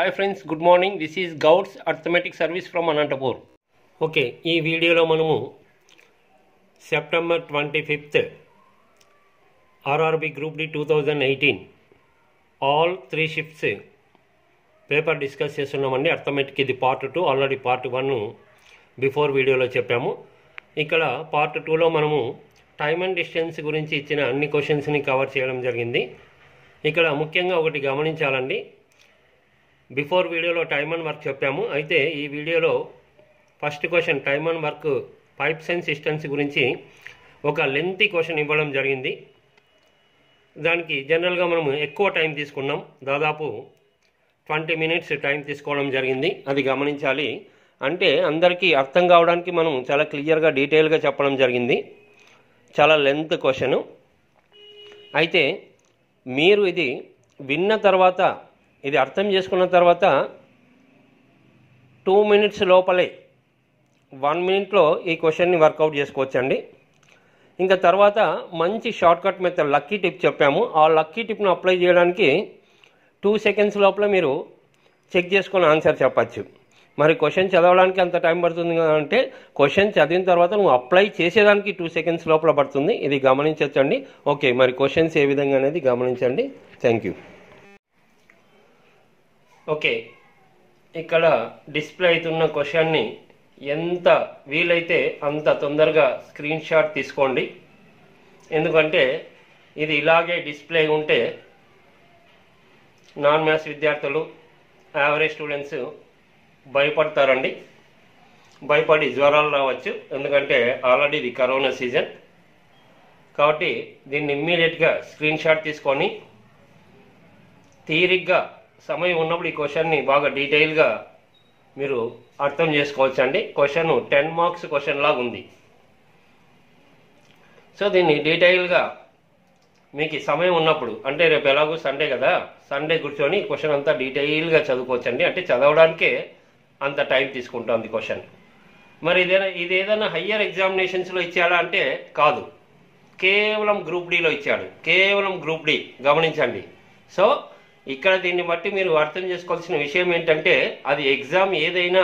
Hi friends, good morning. This is Goud's arithmetic service from Anantapur. Okay, ఈ వీడియోలో మనము September 25th RRB group D 2018 all 3 shifts paper discuss చేస్తున్నామండి. Arithmetic ఇది part 2, already part 1 before వీడియోలో చెప్పాము. ఇక్కడ పార్ట్ 2లో మనము టైమ్ అండ్ డిస్టెన్స్ గురించి ఇచ్చిన అన్ని క్వశ్చన్స్ని కవర్ చేయడం జరిగింది. ఇక్కడ ముఖ్యంగా ఒకటి గమనించాలండి, బిఫోర్ వీడియోలో టైమ్ అండ్ వర్క్ చెప్పాము. అయితే ఈ వీడియోలో first question time and work pipes and systems గురించి ఒక లెంతీ క్వశ్చన్ ఇవ్వడం జరిగింది. దానికి జనరల్గా మనము ఎక్కువ టైం తీసుకున్నాం, దాదాపు 20 minutes టైం తీసుకోవడం జరిగింది. అది గమనించాలి. అంటే అందరికీ అర్థం కావడానికి మనం చాలా క్లియర్గా డీటెయిల్గా చెప్పడం జరిగింది. చాలా లెంత్ క్వశ్చను. అయితే మీరు ఇది విన్న తర్వాత, ఇది అర్థం చేసుకున్న తర్వాత 2 minutes లోపలే 1 minute ఈ క్వశ్చన్ని వర్కౌట్ చేసుకోవచ్చండి. ఇంకా తర్వాత మంచి షార్ట్కట్ మెథడ్ లక్కీ టిప్ చెప్పాము. ఆ లక్కీ టిప్ను అప్లై చేయడానికి 2 seconds లోపల మీరు చెక్ చేసుకొని ఆన్సర్ చెప్పచ్చు. మరి క్వశ్చన్ చదవడానికి అంత టైం పడుతుంది అంటే క్వశ్చన్ చదివిన తర్వాత నువ్వు అప్లై చేసేదానికి 2 seconds లోపల పడుతుంది. ఇది గమనించవచ్చండి. ఓకే, మరి క్వశ్చన్స్ ఏ విధంగా అనేది గమనించండి. Thank you. ఓకే, ఇక్కడ డిస్ప్లే అవుతున్న క్వశ్చన్ని ఎంత వీలైతే అంత తొందరగా స్క్రీన్ షాట్ తీసుకోండి. ఎందుకంటే ఇది ఇలాగే డిస్ప్లే ఉంటే నాన్ మ్యాథ్స్ విద్యార్థులు, యావరేజ్ స్టూడెంట్స్ భయపడతారండి. భయపడి జ్వరాలు రావచ్చు. ఎందుకంటే ఆల్రెడీ ఇది కరోనా సీజన్. కాబట్టి దీన్ని ఇమ్మీడియట్గా స్క్రీన్ షాట్ తీసుకొని తీరిగ్గా సమయం ఉన్నప్పుడు ఈ క్వశ్చన్ని బాగా డీటెయిల్గా మీరు అర్థం చేసుకోవచ్చు అండి. క్వశ్చన్ 10 marks క్వశ్చన్ లాగా ఉంది. సో దీన్ని డీటెయిల్గా మీకు సమయం ఉన్నప్పుడు, అంటే రేపు ఎలాగో సండే కదా, సండే కూర్చొని క్వశ్చన్ అంతా డీటెయిల్గా చదువుకోవచ్చండి. అంటే చదవడానికే అంత టైం తీసుకుంటుంది క్వశ్చన్. మరి ఇది ఏదైనా హయ్యర్ ఎగ్జామినేషన్స్లో ఇచ్చాడా అంటే కాదు, కేవలం గ్రూప్ డిలో ఇచ్చాడు. కేవలం గ్రూప్ డి. గమనించండి. సో ఇక్కడ దీన్ని బట్టి మీరు అర్థం చేసుకోవాల్సిన విషయం ఏంటంటే, అది ఎగ్జామ్ ఏదైనా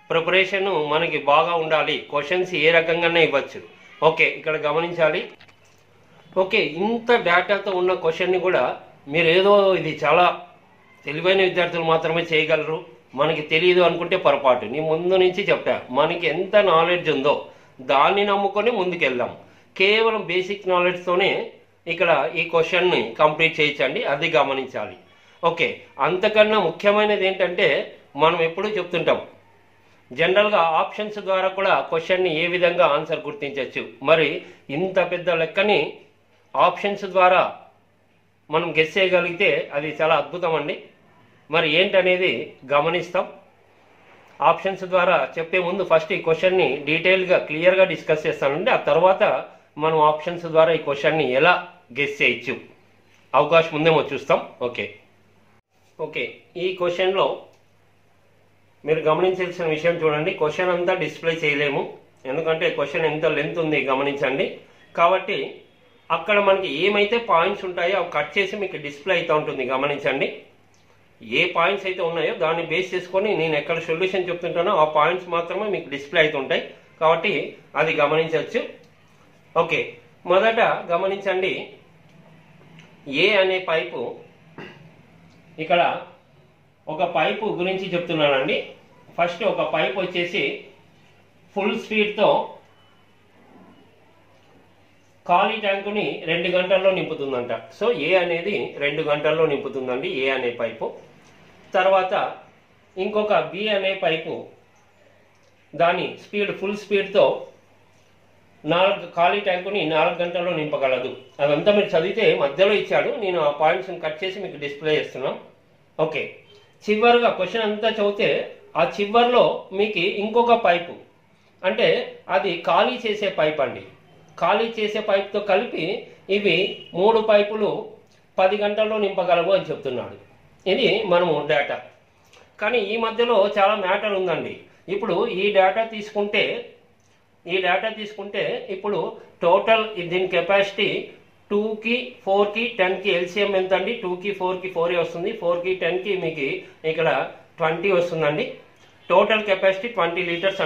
ప్రిపరేషన్ మనకి బాగా ఉండాలి. క్వశ్చన్స్ ఏ రకంగానే ఇవ్వచ్చు. ఓకే, ఇక్కడ గమనించాలి. ఓకే, ఇంత డేటాతో ఉన్న క్వశ్చన్ని కూడా మీరు ఏదో ఇది చాలా తెలివైన విద్యార్థులు మాత్రమే చేయగలరు, మనకి తెలియదు అనుకుంటే పొరపాటు. నీ ముందు నుంచి చెప్పా, మనకి ఎంత నాలెడ్జ్ ఉందో దాన్ని నమ్ముకొని ముందుకెళ్దాం. కేవలం బేసిక్ నాలెడ్జ్తోనే ఇక్కడ ఈ క్వశ్చన్ని కంప్లీట్ చేయించండి. అది గమనించాలి. ఓకే, అంతకన్నా ముఖ్యమైనది ఏంటంటే, మనం ఎప్పుడూ చెప్తుంటాం జనరల్గా ఆప్షన్స్ ద్వారా కూడా క్వశ్చన్ని ఏ విధంగా ఆన్సర్ గుర్తించవచ్చు. మరి ఇంత పెద్ద లెక్కని ఆప్షన్స్ ద్వారా మనం గెస్ చేయగలిగితే అది చాలా అద్భుతం అండి. మరి ఏంటనేది గమనిస్తాం. ఆప్షన్స్ ద్వారా చెప్పే ముందు ఫస్ట్ ఈ క్వశ్చన్ని డీటెయిల్గా క్లియర్గా డిస్కస్ చేస్తానండి. ఆ తర్వాత మనం ఆప్షన్స్ ద్వారా ఈ క్వశ్చన్ని ఎలా గెస్ చేయొచ్చు అవకాశం ఉందేమో చూస్తాం. ఓకే, ఈ క్వశ్చన్లో మీరు గమనించాల్సిన విషయం చూడండి. క్వశ్చన్ అంతా డిస్ప్లే చేయలేము, ఎందుకంటే క్వశ్చన్ ఎంత లెంత్ ఉంది గమనించండి. కాబట్టి అక్కడ మనకి ఏమైతే పాయింట్స్ ఉంటాయో అవి కట్ చేసి మీకు డిస్ప్లే అవుతూ ఉంటుంది. గమనించండి. ఏ పాయింట్స్ అయితే ఉన్నాయో దాన్ని బేస్ చేసుకొని నేను ఎక్కడ సొల్యూషన్ చెప్తుంటానో ఆ పాయింట్స్ మాత్రమే మీకు డిస్ప్లే అవుతుంటాయి. కాబట్టి అది గమనించవచ్చు. ఓకే, మొదట గమనించండి. ఏ అనే పైపు, ఇక్కడ ఒక పైపు గురించి చెప్తున్నానండి. ఫస్ట్ ఒక పైప్ వచ్చేసి ఫుల్ స్పీడ్తో ఖాళీ ట్యాంకుని 2 గంటల్లో నింపుతుందంట. సో ఏ అనేది 2 గంటల్లో నింపుతుందండి, ఏ అనే పైపు. తర్వాత ఇంకొక బి అనే పైపు దాని స్పీడ్ ఫుల్ స్పీడ్తో 4 ఖాళీ ట్యాంకుని 4 గంటల్లో నింపగలదు. అదంతా మీరు చదివితే మధ్యలో ఇచ్చాడు, నేను ఆ పాయింట్స్ని కట్ చేసి మీకు డిస్ప్లే చేస్తున్నాం. ఓకే, చివరిగా క్వశ్చన్ అంతా చదివితే ఆ చివరిలో మీకు ఇంకొక పైపు, అంటే అది ఖాళీ చేసే పైప్ అండి. ఖాళీ చేసే పైప్తో కలిపి ఇవి 3 పైపులు 10 గంటల్లో నింపగలవు అని చెప్తున్నాడు. ఇది మనము డేటా. కానీ ఈ మధ్యలో చాలా మ్యాటర్ ఉందండి. ఇప్పుడు ఈ డేటా తీసుకుంటే ఇప్పుడు టోటల్ దీని కెపాసిటీ 2కి 4కి 10కి ఎల్సిఎం ఎంత అండి? 2కి 4కి 4 వస్తుంది. 4కి 10కి మీకు ఇక్కడ 20 వస్తుందండి. టోటల్ కెపాసిటీ 20 లీటర్స్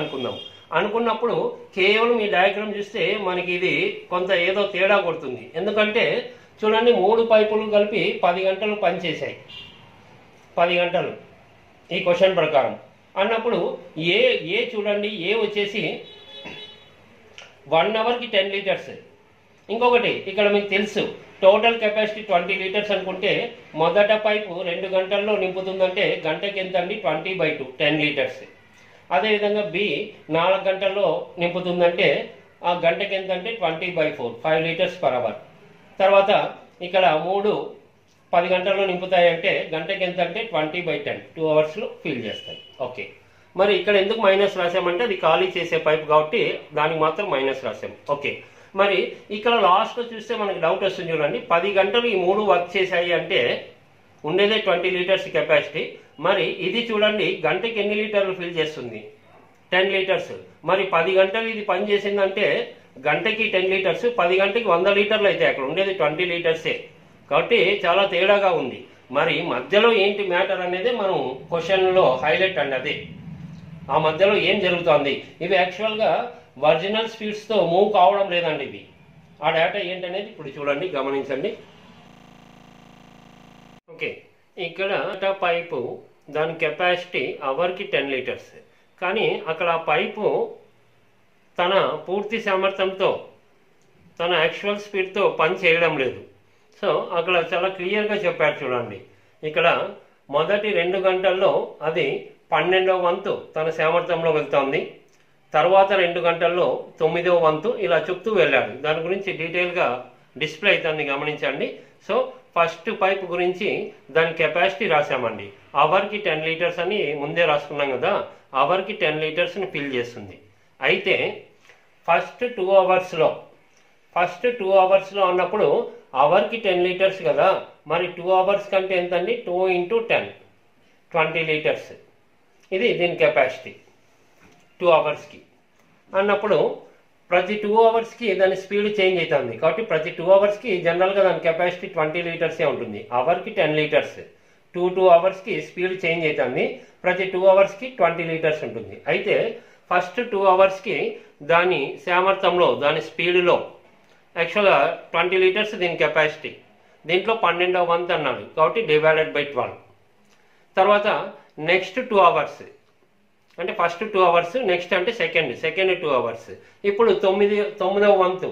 అనుకున్నప్పుడు కేవలం ఈ డయాగ్రామ్ చూస్తే మనకి ఇది కొంత ఏదో తేడా కొడుతుంది. ఎందుకంటే చూడండి 3 పైపులు కలిపి 10 గంటలు పనిచేశాయి. 10 గంటలు ఈ క్వశ్చన్ ప్రకారం అన్నప్పుడు ఏ చూడండి ఏ వచ్చేసి 1 అవర్కి 10 లీటర్స్. ఇంకొకటి ఇక్కడ మీకు తెలుసు టోటల్ కెపాసిటీ 20 లీటర్స్ అనుకుంటే మొదట పైపు 2 గంటల్లో నింపుతుందంటే గంటకి ఎంత అండి 20/2 10 లీటర్స్. అదేవిధంగా బి 4 గంటల్లో నింపుతుందంటే ఆ గంటకి ఎంత అంటే 20/4 5 లీటర్స్ పర్ అవర్. తర్వాత ఇక్కడ 3 10 గంటల్లో నింపుతాయంటే గంటకి ఎంత అంటే 20/10 2 అవర్స్లో ఫిల్ చేస్తాయి. ఓకే, మరి ఇక్కడ ఎందుకు మైనస్ రాసామంటే అది ఖాళీ చేసే పైప్ కాబట్టి దానికి మాత్రం మైనస్ రాసాం. ఓకే, మరి ఇక్కడ లాస్ట్లో చూస్తే మనకి డౌట్ వస్తుంది చూడండి 10 గంటలు ఈ 3 వర్క్ చేశాయి అంటే ఉండేదే 20 లీటర్స్ కెపాసిటీ. మరి ఇది చూడండి గంటకి ఎన్ని లీటర్లు ఫిల్ చేస్తుంది 10 లీటర్స్. మరి 10 గంటలు ఇది పని చేసిందంటే గంటకి 10 లీటర్స్ 10 గంటకి 100 లీటర్లు అయితే అక్కడ ఉండేది 20 లీటర్సే. కాబట్టి చాలా తేడాగా ఉంది. మరి మధ్యలో ఏంటి మ్యాటర్ అనేది మనం క్వశ్చన్లో హైలైట్ అండి. అదే ఆ మధ్యలో ఏం జరుగుతోంది. ఇవి యాక్చువల్గా ఒరిజినల్ స్పీడ్స్తో మూవ్ కావడం లేదండి. ఇవి ఆ డేటా ఏంటనేది ఇప్పుడు చూడండి గమనించండి. ఓకే, ఇక్కడ పైపు దాని కెపాసిటీ అవర్కి 10 లీటర్స్, కానీ అక్కడ ఆ పైపు తన పూర్తి సామర్థ్యంతో తన యాక్చువల్ స్పీడ్తో పని చేయడం లేదు. సో అక్కడ చాలా క్లియర్గా చెప్పారు చూడండి. ఇక్కడ మొదటి 2 గంటల్లో అది 12వ వంతు తన సామర్థ్యంలో వెళ్తోంది. తర్వాత 2 గంటల్లో 9వ వంతు ఇలా చెప్తూ వెళ్ళాడు. దాని గురించి డీటెయిల్గా డిస్ప్లే అవుతుంది గమనించండి. సో ఫస్ట్ పైప్ గురించి దాని కెపాసిటీ రాసామండి. అవర్కి 10 లీటర్స్ అని ముందే రాసుకున్నాం కదా. అవర్కి 10 లీటర్స్ని ఫిల్ చేస్తుంది. అయితే ఫస్ట్ 2 అవర్స్లో అన్నప్పుడు అవర్కి 10 లీటర్స్ కదా. మరి 2 అవర్స్ కంటే ఎంతండి 2 × 10 20 లీటర్స్. ఇది దీని కెపాసిటీ 2 అవర్స్కి అన్నప్పుడు ప్రతి 2 అవర్స్కి దాని స్పీడ్ చేంజ్ అవుతుంది. కాబట్టి ప్రతి 2 అవర్స్కి జనరల్గా దాని కెపాసిటీ 20 లీటర్సే ఉంటుంది. అవర్కి 10 లీటర్స్ 2 అవర్స్కి స్పీడ్ చేంజ్ అవుతుంది. ప్రతి 2 అవర్స్కి 20 లీటర్స్ ఉంటుంది. అయితే ఫస్ట్ 2 అవర్స్కి దాని సామర్థ్యంలో దాని స్పీడ్లో యాక్చువల్గా 20 లీటర్స్ దీని కెపాసిటీ. దీంట్లో 12వ వంతు అన్నాడు కాబట్టి /12. తర్వాత నెక్స్ట్ 2 అవర్స్ అంటే ఫస్ట్ 2 అవర్స్, నెక్స్ట్ అంటే సెకండ్ 2 అవర్స్. ఇప్పుడు 9వ వంతు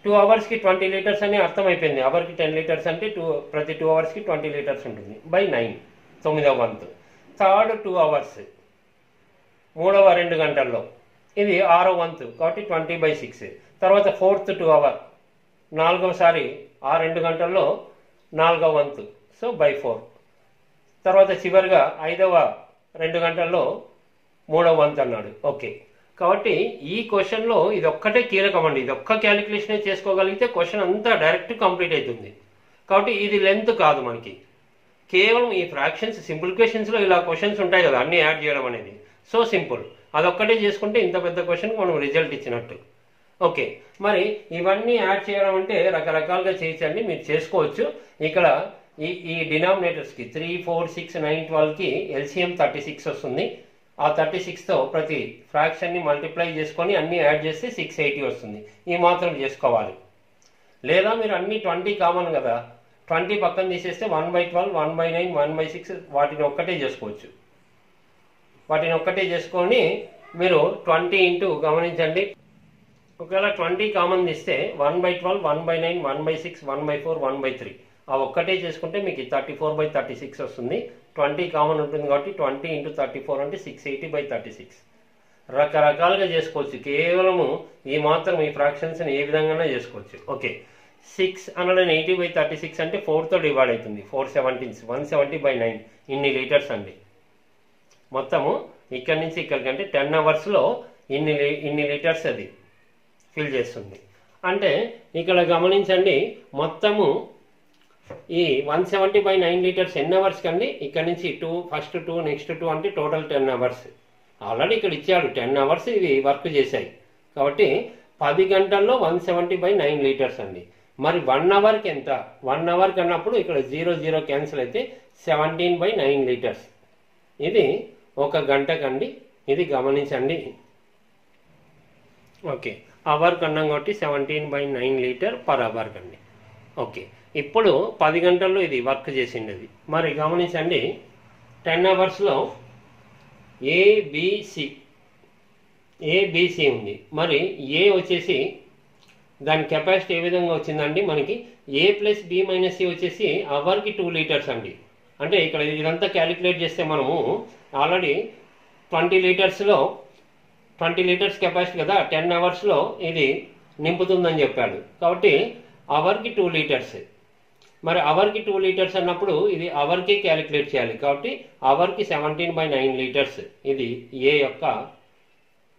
2 అవర్స్కి 20 లీటర్స్ అని అర్థమైపోయింది. అవర్కి 10 లీటర్స్ అంటే ప్రతి 2 అవర్స్కి 20 లీటర్స్ ఉంటుంది /9 9వ వంతు. థర్డ్ 2 అవర్స్ 3వ 2 గంటల్లో ఇది 6వ వంతు కాబట్టి 20/6. తర్వాత ఫోర్త్ 2 అవర్ 4వసారి ఆ 2 గంటల్లో 4వ వంతు సో /4. తర్వాత చివరిగా 5వ 2 గంటల్లో 3వ వంతు అన్నాడు. ఓకే, కాబట్టి ఈ క్వశ్చన్లో ఇది ఒక్కటే కీలకం అండి. ఇది ఒక్క క్యాలిక్యులేషనే చేసుకోగలిగితే క్వశ్చన్ అంతా డైరెక్ట్ కంప్లీట్ అవుతుంది. కాబట్టి ఇది లెంత్ కాదు మనకి, కేవలం ఈ ఫ్రాక్షన్స్ సింపుల్ క్వశ్చన్స్లో ఇలా క్వశ్చన్స్ ఉంటాయి కదా అన్నీ యాడ్ చేయడం అనేది సో సింపుల్. అదొక్కటే చేసుకుంటే ఇంత పెద్ద క్వశ్చన్కి మనం రిజల్ట్ ఇచ్చినట్టు. ఓకే, మరి ఇవన్నీ యాడ్ చేయడం అంటే రకరకాలుగా చేయొచ్చండి, మీరు చేసుకోవచ్చు. ఇక్కడ ఈ డినామినేటర్స్కి 3, 4, 6, 9, 12కి LCM 36 వస్తుంది. ఆ 36తో ప్రతి ఫ్రాక్షన్ని మల్టిప్లై చేసుకొని అన్నీ యాడ్ చేస్తే 680 వస్తుంది. ఈ మాత్రం చేసుకోవాలి. లేదా మీరు అన్ని 20 కామన్ కదా, 20 పక్కన తీసేస్తే 1/12, 1/9, 1/6 వాటిని ఒక్కటే చేసుకోవచ్చు. వాటిని ఒక్కటే చేసుకొని మీరు 20 ఇంటూ గమనించండి. ఒకవేళ 20 కామన్ తీస్తే 1/12, 1/9, 1/6, 1/4, 1/3 ఆ ఒక్కటే చేసుకుంటే మీకు 34/36 వస్తుంది. 20 కామన్ ఉంటుంది కాబట్టి 20 × 34 అంటే 680/36. రకరకాలుగా చేసుకోవచ్చు. కేవలము ఈ మాత్రం ఈ ఫ్రాక్షన్స్ని ఏ విధంగా చేసుకోవచ్చు. ఓకే, 680/36 అంటే 4తో డివైడ్ అవుతుంది. 4 17s 170/9 ఇన్ని లీటర్స్ అండి. మొత్తము ఇక్కడి నుంచి ఇక్కడికి అంటే 10 అవర్స్లో ఇన్ని లీటర్స్ అది ఫిల్ చేస్తుంది. అంటే ఇక్కడ గమనించండి మొత్తము ఈ 170/9 లీటర్స్ ఎన్ని అవర్స్ కండి. ఇక్కడ నుంచి 2 ఫస్ట్ 2 నెక్స్ట్ 2 అంటే టోటల్ 10 అవర్స్. ఆల్రెడీ ఇక్కడ ఇచ్చాడు 10 అవర్స్ ఇవి వర్క్ చేశాయి కాబట్టి 10 గంటల్లో 170/9 లీటర్స్ అండి. మరి 1 అవర్కి ఎంత? 1 అవర్కి అన్నప్పుడు ఇక్కడ 0 0 క్యాన్సిల్ అయితే 17/9 లీటర్స్. ఇది 1 గంటకండి, ఇది గమనించండి. ఓకే, అవర్ కన్నాం కాబట్టి 17/9 లీటర్ పర్ అవర్ కండి. ఓకే, ఇప్పుడు 10 గంటల్లో ఇది వర్క్ చేసింది అది. మరి గమనించండి 10 అవర్స్లో ఏబిసి ఉంది. మరి ఏ వచ్చేసి దాని కెపాసిటీ ఏ విధంగా వచ్చిందండి, మనకి A+B-C వచ్చేసి అవర్కి 2 లీటర్స్ అండి. అంటే ఇక్కడ ఇదంతా క్యాలిక్యులేట్ చేస్తే మనము ఆల్రెడీ 20 లీటర్స్ కెపాసిటీ కదా, 10 అవర్స్లో ఇది నింపుతుందని చెప్పాడు. కాబట్టి అవర్కి 2 లీటర్స్. మరి అవర్కి 2 లీటర్స్ అన్నప్పుడు ఇది అవర్కి క్యాలిక్యులేట్ చేయాలి. కాబట్టి అవర్కి 17/9 లీటర్స్ ఇది ఏ యొక్క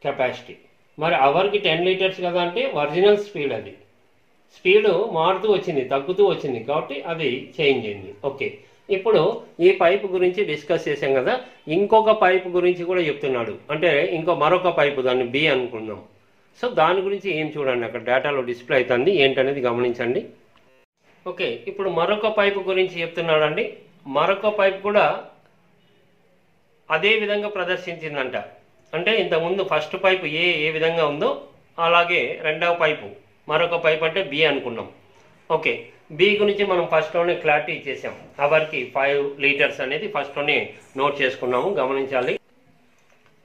కెపాసిటీ. మరి అవర్కి 10 లీటర్స్ కదా అంటే ఒరిజినల్ స్పీడ్, అది స్పీడ్ మారుతూ వచ్చింది, తగ్గుతూ వచ్చింది, కాబట్టి అది చేంజ్ అయింది. ఓకే, ఇప్పుడు ఈ పైపు గురించి డిస్కస్ చేసాం కదా, ఇంకొక పైపు గురించి కూడా చెప్తున్నాడు. అంటే మరొక పైపు, దాన్ని బి అనుకుందాం. సో దాని గురించి ఏం చూడండి, అక్కడ డేటాలో డిస్ప్లే అవుతుంది, ఏంటనేది గమనించండి. ఓకే, ఇప్పుడు మరొక పైపు గురించి చెప్తున్నాడండి. మరొక పైపు కూడా అదే విధంగా ప్రదర్శించిందంట. అంటే ఇంతకుముందు ఫస్ట్ పైపు ఏ విధంగా ఉందో అలాగే రెండవ పైపు, మరొక పైపు అంటే బి అనుకున్నాం. ఓకే, బి గురించి మనం ఫస్ట్లోనే క్లారిటీ ఇచ్చేసాం. అవర్కి 5 లీటర్స్ అనేది ఫస్ట్లోనే నోట్ చేసుకున్నాము, గమనించాలి.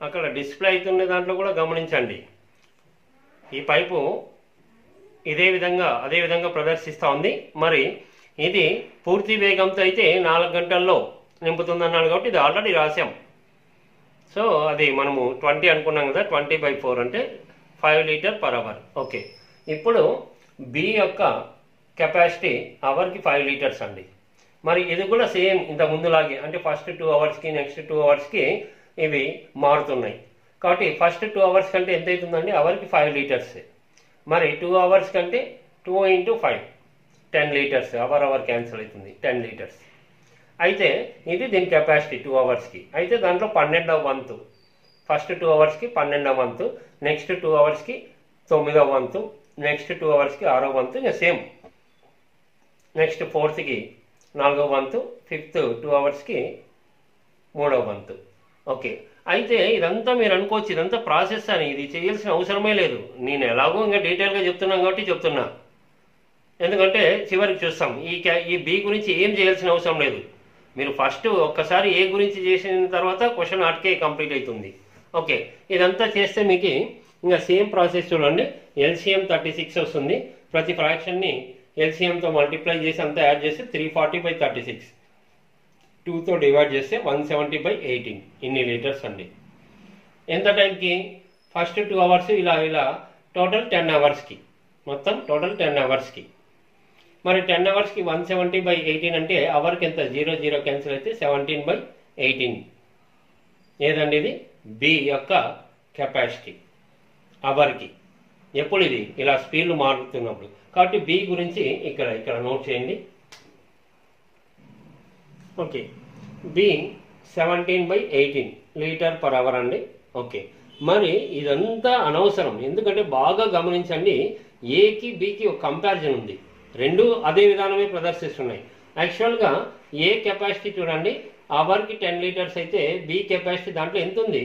అక్కడ డిస్ప్లే అవుతున్న దాంట్లో కూడా గమనించండి, ఈ పైపు అదే విధంగా ప్రదర్శిస్తూ ఉంది. మరి ఇది పూర్తి వేగంతో అయితే 4 గంటల్లో నింపుతుందన్నాడు, కాబట్టి ఇది ఆల్రెడీ రాసాం. సో అది మనము 20 అనుకున్నాం కదా, 20/4 అంటే 5 లీటర్ పర్ అవర్. ఓకే, ఇప్పుడు బి యొక్క కెపాసిటీ అవర్కి 5 లీటర్స్ అండి. మరి ఇది కూడా సేమ్ ఇంత ముందులాగే, అంటే ఫస్ట్ 2 అవర్స్కి నెక్స్ట్ 2 అవర్స్కి ఇవి మారుతున్నాయి. కాబట్టి ఫస్ట్ 2 అవర్స్ కంటే ఎంత అవుతుందండి, అవర్కి 5 లీటర్స్. మరి 2 అవర్స్ కంటే 2 × 5 10 లీటర్స్, అవర్ క్యాన్సిల్ అవుతుంది, 10 లీటర్స్. అయితే ఇది దీని కెపాసిటీ 2 అవర్స్కి. అయితే దాంట్లో 12వ వంతు, ఫస్ట్ 2 అవర్స్కి 12వ వంతు, నెక్స్ట్ 2 అవర్స్కి 9వ వంతు, నెక్స్ట్ 2 అవర్స్కి 6వ వంతు, ఇంకా సేమ్. నెక్స్ట్ 4థ్కి 4వ వంతు, 5th 2 అవర్స్కి 3వ వంతు. ఓకే, అయితే ఇదంతా మీరు అనుకోవచ్చు ఇదంతా ప్రాసెస్ అని, ఇది చేయాల్సిన అవసరమే లేదు. నేను ఎలాగో ఇంకా డీటెయిల్గా చెప్తున్నాను కాబట్టి చెప్తున్నా, ఎందుకంటే చివరికి చూస్తాం. ఈ బి గురించి ఏం చేయాల్సిన అవసరం లేదు. మీరు ఫస్ట్ ఒక్కసారి ఏ గురించి చేసిన తర్వాత క్వశ్చన్ ఆటకే కంప్లీట్ అవుతుంది. ఓకే, ఇదంతా చేస్తే మీకు ఇంకా సేమ్ ప్రాసెస్ చూడండి. ఎల్సిఎం 36 వస్తుంది. ప్రతి ఫ్రాక్షన్ని ఎల్సిఎంతో మల్టిప్లై చేసి అంతా యాడ్ చేస్తే 340/36, 2తో డివైడ్ చేస్తే 170/18 ఇన్ని లీటర్స్ అండి. ఎంత టైంకి, ఫస్ట్ 2 అవర్స్ ఇలా టోటల్ 10 అవర్స్కి, మొత్తం టోటల్ 10 అవర్స్కి. మరి 10 అవర్స్కి 170/18 అంటే అవర్కి ఎంత, 0 క్యాన్సిల్ అయితే 17/18. ఏదండి ఇది బి యొక్క కెపాసిటీ అవర్కి, ఎప్పుడు ఇది ఇలా స్పీడ్లు మారుతున్నప్పుడు. కాబట్టి బి గురించి ఇక్కడ నోట్ చేయండి. Okay, B 17/18 litre per hour అండి. ఓకే, మరి ఇదంతా అనవసరం, ఎందుకంటే బాగా గమనించండి, ఏకి బికి ఒక కంపారిజన్ ఉంది, రెండు అదే విధానమే ప్రదర్శిస్తున్నాయి. యాక్చువల్గా ఏ కెపాసిటీ చూడండి, అవర్కి 10 లీటర్స్ అయితే బి కెపాసిటీ దాంట్లో ఎంత ఉంది,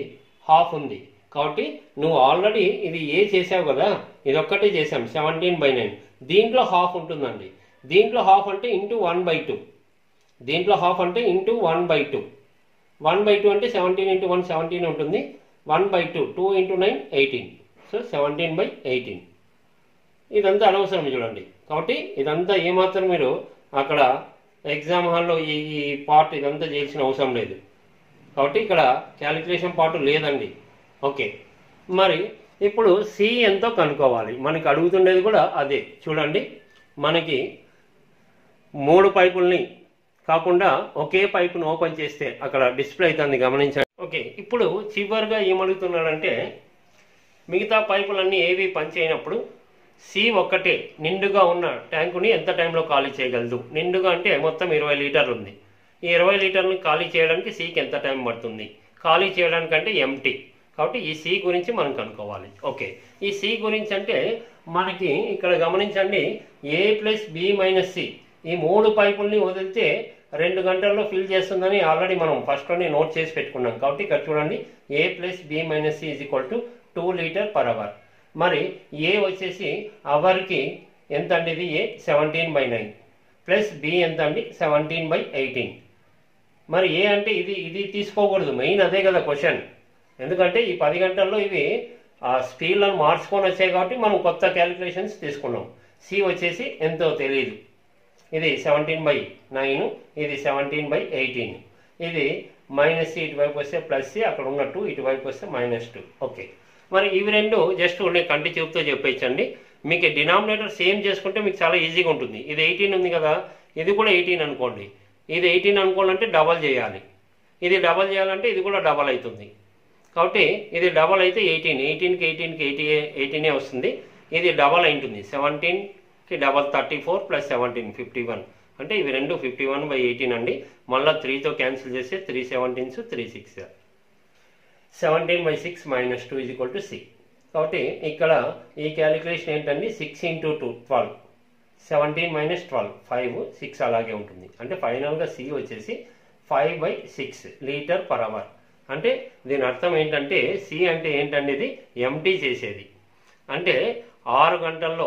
హాఫ్ ఉంది. కాబట్టి నువ్వు ఆల్రెడీ ఇది ఏ చేసావు కదా, ఇది ఒక్కటే చేసాం 17/9. దీంట్లో హాఫ్ ఉంటుందండి. దీంట్లో హాఫ్ అంటే ఇంటూ 1/2, దీంట్లో హాఫ్ అంటే ఇంటూ 1/2. 1/2 అంటే 17 × 1 17 ఉంటుంది. 1/2 2 × 9 18. సో 17/18. ఇదంతా అనవసరం చూడండి. కాబట్టి ఇదంతా ఏమాత్రం మీరు అక్కడ ఎగ్జామ్ హాల్లో ఈ పార్ట్ ఇదంతా చేయాల్సిన అవసరం లేదు. కాబట్టి ఇక్కడ క్యాలిక్యులేషన్ పార్ట్ లేదండి. ఓకే, మరి ఇప్పుడు సి ఎంతో కనుక్కోవాలి. మనకి అడుగుతుండేది కూడా అదే. చూడండి, మనకి 3 పైపుల్ని కాకుండా ఒకే పైపును ఓపెన్ చేస్తే అక్కడ డిస్ప్లే అవుతుంది, గమనించండి. ఓకే, ఇప్పుడు చివరిగా ఏమడుగుతున్నాడంటే, మిగతా పైపులన్నీ ఏవి పనిచేయనప్పుడు సి ఒక్కటే నిండుగా ఉన్న ట్యాంకుని ఎంత టైంలో ఖాళీ చేయగలదు. నిండుగా అంటే మొత్తం 20 లీటర్లు ఉంది. ఈ 20 లీటర్ని ఖాళీ చేయడానికి సికి ఎంత టైం పడుతుంది, ఖాళీ చేయడానికంటే ఎంటీ. కాబట్టి ఈ సి గురించి మనం కనుక్కోవాలి. ఓకే, ఈ సి గురించి అంటే మనకి ఇక్కడ గమనించండి, A + B - C ఈ 3 పైపుల్ని వదిలితే 2 గంటల్లో ఫిల్ చేస్తుందని ఆల్రెడీ మనం ఫస్ట్లోనే నోట్ చేసి పెట్టుకున్నాం. కాబట్టి ఇక్కడ చూడండి A + B - C = 2 litre per hour. మరి ఏ వచ్చేసి అవర్కి ఎంత అండి? ఇది A 17/9 ప్లస్ B ఎంత అండి? 17/18. మరి ఏ అంటే ఇది తీసుకోకూడదు, మెయిన్ అదే కదా క్వశ్చన్. ఎందుకంటే ఈ 10 గంటల్లో ఇవి ఆ స్పీడ్లను మార్చుకొని వచ్చాయి కాబట్టి మనం కొత్త క్యాలిక్యులేషన్స్ తీసుకున్నాం. సి వచ్చేసి ఎంతో తెలియదు. ఇది 17/9, ఇది 17/18. ఇది మైనస్ సి ఇటువైపు వస్తే ప్లస్ సి, అక్కడ ఉన్న 2 ఇటువైపు వస్తే -2. ఓకే, మరి ఇవి రెండు జస్ట్ నేను కంటి చూపుతో చెప్పేచ్చండి. మీకు డినామినేటర్ సేమ్ చేసుకుంటే మీకు చాలా ఈజీగా ఉంటుంది. ఇది 18 ఉంది కదా, ఇది కూడా 18 అనుకోండి. ఇది 18 అనుకోవాలంటే డబల్ చేయాలి. ఇది డబల్ చేయాలంటే ఇది కూడా డబల్ అవుతుంది. కాబట్టి ఇది డబల్ అయితే 18కి 18 వస్తుంది. ఇది డబల్ అయింటుంది. 17కి డబల్ 34 + 17 51. అంటే ఇవి రెండు 51/18 అండి. మళ్ళీ 3తో క్యాన్సిల్ చేస్తే 3 17s 3 6. 17/6 - 2 = 6. కాబట్టి ఇక్కడ ఈ క్యాలిక్యులేషన్ ఏంటండి? 6 × 2 12. 17 - 12 5 6 అలాగే ఉంటుంది. అంటే ఫైనల్గా సి వచ్చేసి 5/6 లీటర్ పర్ అవర్. అంటే దీని అర్థం ఏంటంటే సి అంటే ఏంటండి? ఇది ఎంటీ చేసేది. అంటే 6 గంటల్లో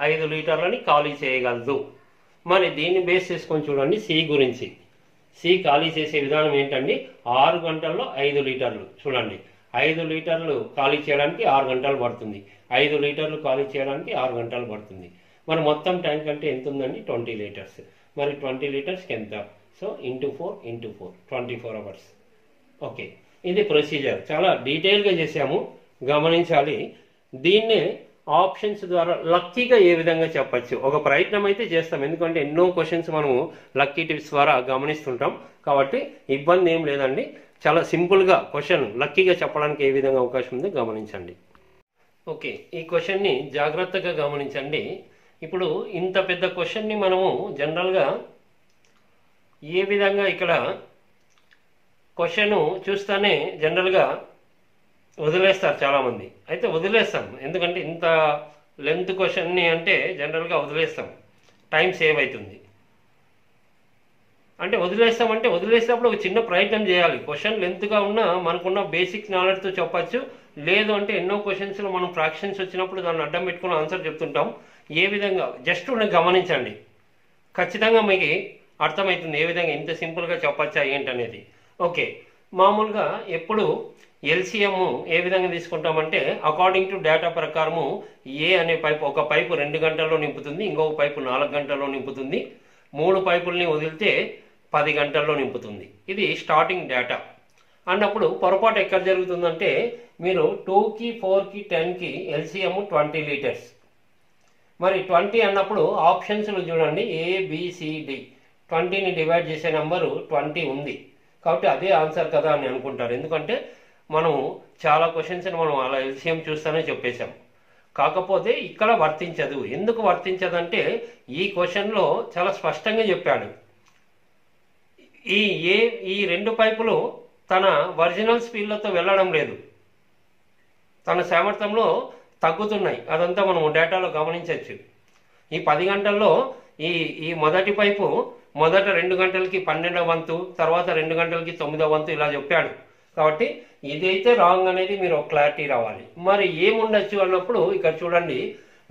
5 లీటర్లని ఖాళీ చేయగలదు. మరి దీన్ని బేస్ చేసుకొని చూడండి సి గురించి. సి ఖాళీ చేసే విధానం ఏంటండి? 6 గంటల్లో 5 లీటర్లు. చూడండి 5 లీటర్లు ఖాళీ చేయడానికి 6 గంటలు పడుతుంది. 5 లీటర్లు ఖాళీ చేయడానికి 6 గంటలు పడుతుంది. మరి మొత్తం ట్యాంక్ అంటే ఎంత ఉందండి? 20 లీటర్స్. మరి 20 లీటర్స్కి ఎంత? So × 4 24 hours. ఓకే, ఇది ప్రొసీజర్. చాలా డీటెయిల్గా చేసాము, గమనించాలి. దీన్నే ఆప్షన్స్ ద్వారా లక్కీగా ఏ విధంగా చెప్పచ్చు, ఒక ప్రయత్నం అయితే చేస్తాం. ఎందుకంటే ఎన్నో క్వశ్చన్స్ మనము లక్కీ టిప్స్ ద్వారా గమనిస్తుంటాం. కాబట్టి ఇబ్బంది ఏం లేదండి. చాలా సింపుల్గా క్వశ్చన్ లక్కీగా చెప్పడానికి ఏ విధంగా అవకాశం ఉందో గమనించండి. ఓకే, ఈ క్వశ్చన్ని జాగ్రత్తగా గమనించండి. ఇప్పుడు ఇంత పెద్ద క్వశ్చన్ని మనము జనరల్గా ఏ విధంగా ఇక్కడ క్వశ్చన్ చూస్తానే జనరల్గా వదిలేస్తారు చాలామంది. అయితే వదిలేస్తాం, ఎందుకంటే ఇంత లెంత్ క్వశ్చన్ని అంటే జనరల్గా వదిలేస్తాం, టైం సేవ్ అవుతుంది. అంటే వదిలేస్తామంటే వదిలేసేటప్పుడు ఒక చిన్న ప్రయత్నం చేయాలి. క్వశ్చన్ లెంత్గా ఉన్నా మనకున్న బేసిక్ నాలెడ్జ్తో చెప్పచ్చు. లేదు అంటే ఎన్నో క్వశ్చన్స్లో మనం ఫ్రాక్షన్స్ వచ్చినప్పుడు దాన్ని అడ్డం పెట్టుకుని ఆన్సర్ చెప్తుంటాం. ఏ విధంగా జస్ట్ గమనించండి, ఖచ్చితంగా మీకు అర్థమవుతుంది ఏ విధంగా ఇంత సింపుల్గా చెప్పచ్చా ఏంటనేది. ఓకే, మామూలుగా ఎప్పుడు ఎల్సిఎం ఏ విధంగా తీసుకుంటామంటే అకార్డింగ్ టు డేటా ప్రకారము ఏ అనే పైపు, ఒక పైపు 2 గంటల్లో నింపుతుంది, ఇంకొక పైపు 4 గంటల్లో నింపుతుంది, 3 పైపుల్ని వదిలితే 10 గంటల్లో నింపుతుంది. ఇది స్టార్టింగ్ డేటా అన్నప్పుడు పొరపాటు ఎక్కడ జరుగుతుందంటే మీరు 2కి 4కి 10కి ఎల్సిఎం 20 లీటర్స్. మరి 20 అన్నప్పుడు ఆప్షన్స్లో చూడండి ABCD 20ని డివైడ్ చేసే నెంబరు 20 ఉంది. కాబట్టి అదే ఆన్సర్ కదా అని అనుకుంటారు. ఎందుకంటే మనం చాలా క్వశ్చన్స్ని మనం అలా ఎల్సిఎం చూస్తూనే చెప్పేశాం. కాకపోతే ఇక్కడ వర్తించదు. ఎందుకు వర్తించదంటే ఈ క్వశ్చన్లో చాలా స్పష్టంగా చెప్పాడు. ఈ 2 పైపులు తన ఒరిజినల్ స్పీడ్లతో వెళ్ళడం లేదు, తన సామర్థ్యంలో తగ్గుతున్నాయి. అదంతా మనం డేటాలో గమనించవచ్చు. ఈ 10 గంటల్లో ఈ మొదటి పైపు మొదట 2 గంటలకి 12వ వంతు, తర్వాత 2 గంటలకి 9వ వంతు ఇలా చెప్పాడు. కాబట్టి ఇదైతే రాంగ్ అనేది మీరు క్లారిటీ రావాలి. మరి ఏముండొచ్చు అన్నప్పుడు ఇక్కడ చూడండి,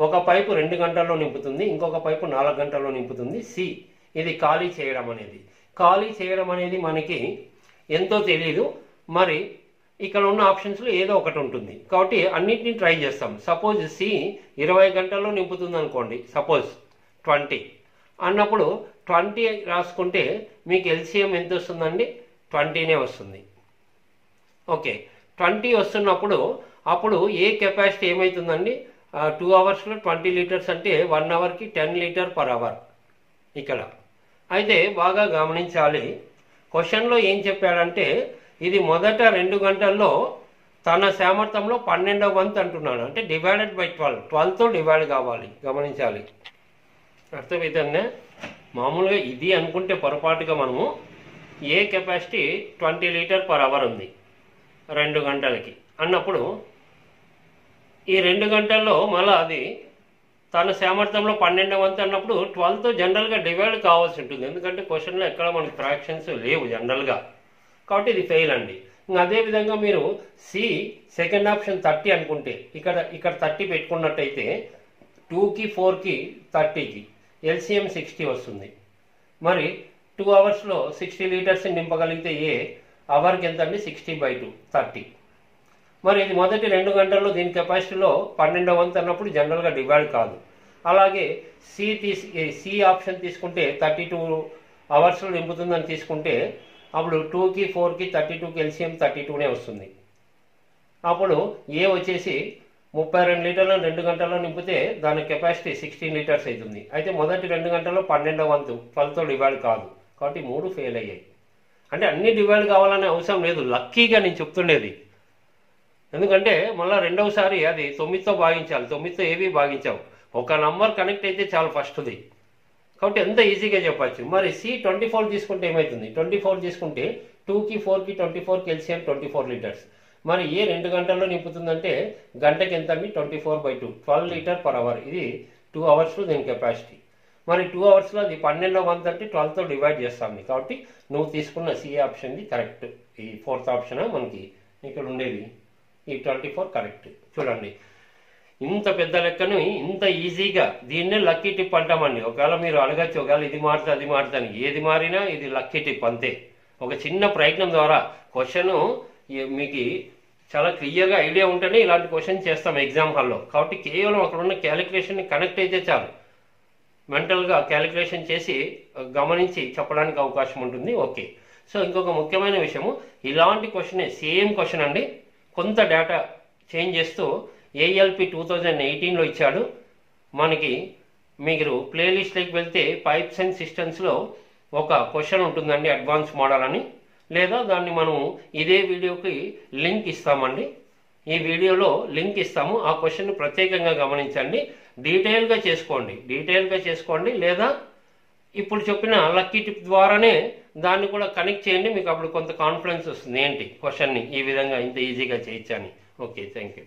ఒక పైపు 2 గంటల్లో నింపుతుంది, ఇంకొక పైపు 4 గంటల్లో నింపుతుంది. సి ఇది ఖాళీ చేయడం అనేది మనకి ఎంతో తెలియదు. మరి ఇక్కడ ఉన్న ఆప్షన్స్లో ఏదో ఒకటి ఉంటుంది. కాబట్టి అన్నింటినీ ట్రై చేస్తాం. సపోజ్ సి 20 గంటల్లో నింపుతుంది అనుకోండి, సపోజ్ 20 అన్నప్పుడు 20 రాసుకుంటే మీకు ఎల్సిఎం ఎంత వస్తుందండి? 20నే వస్తుంది. ఓకే, 20 వస్తున్నప్పుడు అప్పుడు ఏ కెపాసిటీ ఏమవుతుందండి? 2 అవర్స్లో 20 లీటర్స్ అంటే 1 అవర్కి 10 లీటర్ పర్ అవర్ ఇక్కడ. అయితే బాగా గమనించాలి, క్వశ్చన్లో ఏం చెప్పాడంటే ఇది మొదట 2 గంటల్లో తన సామర్థ్యంలో 12వ వంతు అంటున్నాడు. అంటే డివైడెడ్ బై 12తో డివైడ్ కావాలి. గమనించాలి, అర్థమైందా? మామూలుగా ఇది అనుకుంటే పొరపాటుగా మనము ఏ కెపాసిటీ 20 లీటర్ పర్ అవర్ ఉంది 2 గంటలకి అన్నప్పుడు ఈ 2 గంటల్లో మళ్ళీ అది తన సామర్థ్యంలో 12వ వంతు అన్నప్పుడు 12తో జనరల్గా డివైడ్ కావాల్సి ఉంటుంది, ఎందుకంటే క్వశ్చన్లో ఎక్కడ మనకి ఫ్రాక్షన్స్ లేవు జనరల్గా, కాబట్టి ఇది ఫెయిల్ అండి. ఇంకా అదేవిధంగా మీరు సి సెకండ్ ఆప్షన్ 30 అనుకుంటే ఇక్కడ 30 పెట్టుకున్నట్టయితే 2కి 4కి 30కి ఎల్సిఎం 60 వస్తుంది. మరి 2 అవర్స్లో 60 లీటర్స్ నింపగలిగితే అవర్కి ఎంత అండి? 60/2 30. మరి ఇది మొదటి 2 గంటల్లో దీని కెపాసిటీలో 12వ వంతు అన్నప్పుడు జనరల్గా డివైడ్ కాదు. అలాగే సి ఆప్షన్ తీసుకుంటే 32 అవర్స్లో నింపుతుందని తీసుకుంటే అప్పుడు 2కి 4కి 32కి ఎల్సిఎం 32నే వస్తుంది. అప్పుడు వచ్చేసి 32 లీటర్లను 2 గంటల్లో నింపితే దాని కెపాసిటీ 16 లీటర్స్ అవుతుంది. అయితే మొదటి 2 గంటల్లో 12వ వంతు 12తో డివైడ్ కాదు, కాబట్టి 3 ఫెయిల్ అయ్యాయి. అంటే అన్ని డివైడ్ కావాలనే అవసరం లేదు, లక్కీగా నేను చెప్తుండేది. ఎందుకంటే మళ్ళీ రెండవసారి అది 9తో భాగించాలి, 9తో ఏవి భాగించావు, ఒక నంబర్ కనెక్ట్ అయితే చాలు ఫస్ట్ది, కాబట్టి ఎంత ఈజీగా చెప్పచ్చు. మరి సి 24 తీసుకుంటే ఏమవుతుంది? 24 తీసుకుంటే 2కి 4కి 24కి ఎల్సిఎం 24 లీటర్స్. మరి 2 గంటల్లో నింపుతుందంటే గంటకి ఎంత అండి? 24/2 12 లీటర్ పర్ అవర్. ఇది 2 అవర్స్లో దీని కెపాసిటీ. మరి 2 అవర్స్లో అది 12వ వంతు అంటే 12తో డివైడ్ చేస్తాంది, కాబట్టి నువ్వు తీసుకున్న సి ఆప్షన్ది కరెక్ట్. ఈ 4th ఆప్షన్ మనకి ఇక్కడ ఉండేది, ఈ 24 కరెక్ట్. చూడండి, ఇంత పెద్ద లెక్కను ఇంత ఈజీగా, దీన్నే లక్కీ టిప్ అంటామండి. ఒకవేళ మీరు అడగచ్చు, ఒకవేళ ఇది మారుతా అది మారుతాని, ఏది మారినా ఇది లక్కీ టిప్ అంతే. ఒక చిన్న ప్రయత్నం ద్వారా క్వశ్చన్ మీకు చాలా క్లియర్గా ఐడియా ఉంటేనే ఇలాంటి క్వశ్చన్ చేస్తాం ఎగ్జామ్ హాల్లో. కాబట్టి కేవలం అక్కడ ఉన్న క్యాలిక్యులేషన్ని కనెక్ట్ అయితే చాలు, మెంటల్గా క్యాలిక్యులేషన్ చేసి గమనించి చెప్పడానికి అవకాశం ఉంటుంది. ఓకే, సో ఇంకొక ముఖ్యమైన విషయము, ఇలాంటి క్వశ్చనే సేమ్ క్వశ్చన్ అండి, కొంత డేటా చేంజ్ చేస్తూ ఏఎల్పి 2018లో ఇచ్చాడు మనకి. మీరు ప్లేలిస్ట్లోకి వెళ్తే పైప్స్ అండ్ సిస్టమ్స్లో ఒక క్వశ్చన్ ఉంటుందండి, అడ్వాన్స్ మోడల్ అని, లేదా దాన్ని మనము ఇదే వీడియోకి లింక్ ఇస్తామండి. ఈ వీడియోలో లింక్ ఇస్తాము, ఆ క్వశ్చన్ ప్రత్యేకంగా గమనించండి, డీటెయిల్గా చేసుకోండి. లేదా ఇప్పుడు చెప్పిన లక్కీ టిప్ ద్వారానే దాన్ని కూడా కనెక్ట్ చేయండి, మీకు అప్పుడు కొంత కాన్ఫిడెన్స్ వస్తుంది, ఏంటి క్వశ్చన్ని ఈ విధంగా ఇంత ఈజీగా చేయొచ్చని. Okay, thank you.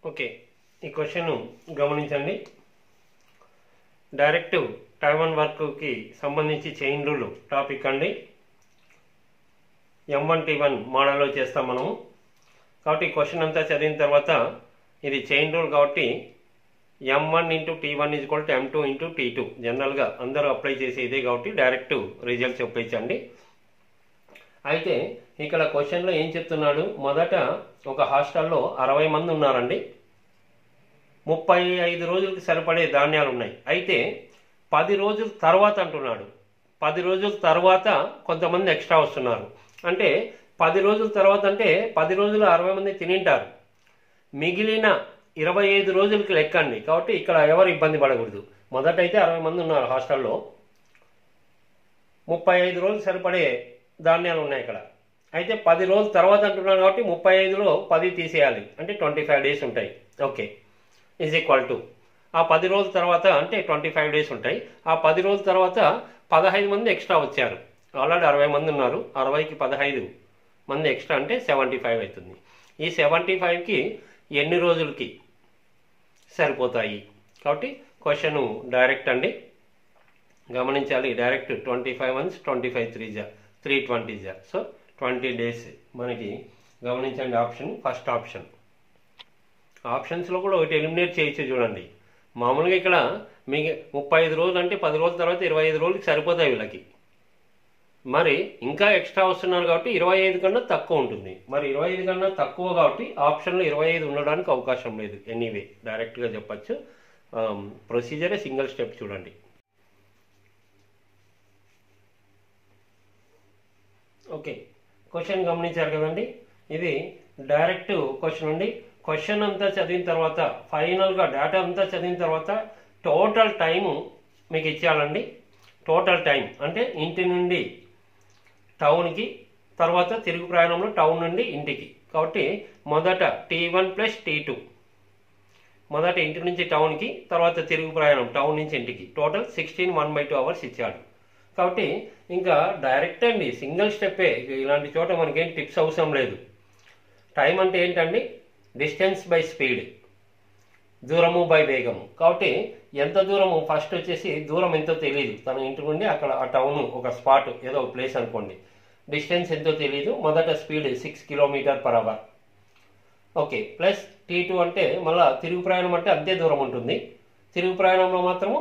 ఓకే, ఈ క్వశ్చన్ గమనించండి. డైరెక్టివ్ టైమ్ అండ్ వర్క్కి సంబంధించి చైన్ రూల్ టాపిక్ అండి. M1T1 మోడల్లో చేస్తాం మనము. కాబట్టి ఈ క్వశ్చన్ అంతా చదివిన తర్వాత ఇది చైన్ రూల్ కాబట్టి M1 × T1 = M2 × T2 జనరల్గా అందరూ అప్లై చేసే ఇదే కాబట్టి డైరెక్ట్ రిజల్ట్స్ చెప్పేచ్చండి. అయితే ఇక్కడ క్వశ్చన్లో ఏం చెప్తున్నాడు, మొదట ఒక హాస్టల్లో 60 మంది ఉన్నారండి, 35 రోజులకి సరిపడే ధాన్యాలు ఉన్నాయి. అయితే 10 రోజుల తర్వాత అంటున్నాడు, 10 రోజుల తర్వాత కొంతమంది ఎక్స్ట్రా వస్తున్నారు. అంటే 10 రోజుల తర్వాత అంటే 10 రోజులు 60 మంది తినింటారు, మిగిలిన 25 రోజులకి లెక్కండి. కాబట్టి ఇక్కడ ఎవరు ఇబ్బంది పడకూడదు. మొదట అయితే 60 మంది ఉన్నారు హాస్టల్లో, 35 రోజులు సరిపడే ధాన్యాలు ఉన్నాయి ఇక్కడ. అయితే 10 రోజుల తర్వాత అంటున్నాను కాబట్టి 35లో 10 తీసేయాలి, అంటే 25 డేస్ ఉంటాయి. ఓకే, = ఆ 10 రోజుల తర్వాత అంటే 25 డేస్ ఉంటాయి. ఆ 10 రోజుల తర్వాత 15 మంది ఎక్స్ట్రా వచ్చారు. ఆల్రెడీ 60 మంది ఉన్నారు, 60కి 15 మంది ఎక్స్ట్రా అంటే 75 అవుతుంది. ఈ 75కి ఎన్ని రోజులకి సరిపోతాయి? కాబట్టి క్వశ్చన్ డైరెక్ట్ అండి, గమనించాలి. డైరెక్ట్ 25 months 25 320 సో 20 డేస్ మనకి గమనించండి. Option first option. ఆప్షన్స్లో కూడా ఒకటి ఎలిమినేట్ చేయొచ్చు చూడండి. మామూలుగా ఇక్కడ మీకు 35 రోజులు అంటే 10 రోజుల తర్వాత 25 రోజులకి సరిపోతాయి వీళ్ళకి. మరి ఇంకా ఎక్స్ట్రా వస్తున్నారు కాబట్టి 25 కన్నా తక్కువ ఉంటుంది. మరి 25 కన్నా తక్కువ కాబట్టి ఆప్షన్లో 25 ఉండడానికి అవకాశం లేదు. ఎనీవే డైరెక్ట్గా చెప్పచ్చు. ప్రొసీజరే సింగిల్ స్టెప్ చూడండి. ఓకే, క్వశ్చన్ గమనించారు కదండి. ఇది డైరెక్ట్ క్వశ్చన్ అండి. క్వశ్చన్ అంతా చదివిన తర్వాత ఫైనల్గా డేటా అంతా చదివిన తర్వాత టోటల్ టైము మీకు ఇచ్చేయాలండి. టోటల్ టైం అంటే ఇంటి నుండి టౌన్కి, తర్వాత తిరుగు ప్రయాణంలో టౌన్ నుండి ఇంటికి. కాబట్టి మొదట T1 + T2, మొదట ఇంటి నుంచి టౌన్కి, తర్వాత తిరుగు ప్రయాణం టౌన్ నుంచి ఇంటికి, టోటల్ 16 1/2 అవర్స్ ఇచ్చాడు. కాబట్టి ఇంకా డైరెక్ట్ అండి, సింగిల్ స్టెప్పే. ఇలాంటి చోట మనకేం టిప్స్ అవసరం లేదు. టైం అంటే ఏంటండి, డిస్టెన్స్ బై స్పీడ్, దూరము బై వేగము. కాబట్టి ఎంత దూరము, ఫస్ట్ వచ్చేసి దూరం ఎంతో తెలియదు, తన ఇంటి నుండి అక్కడ ఆ టౌన్ ఒక స్పాట్ ఏదో ఒక ప్లేస్ అనుకోండి, డిస్టెన్స్ ఎంతో తెలియదు, మొదట speed 6 km/h. Okay, plus T2 అంటే మళ్ళీ తిరుగు ప్రయాణం అంటే అంతే దూరం ఉంటుంది, తిరుగు ప్రయాణంలో మాత్రము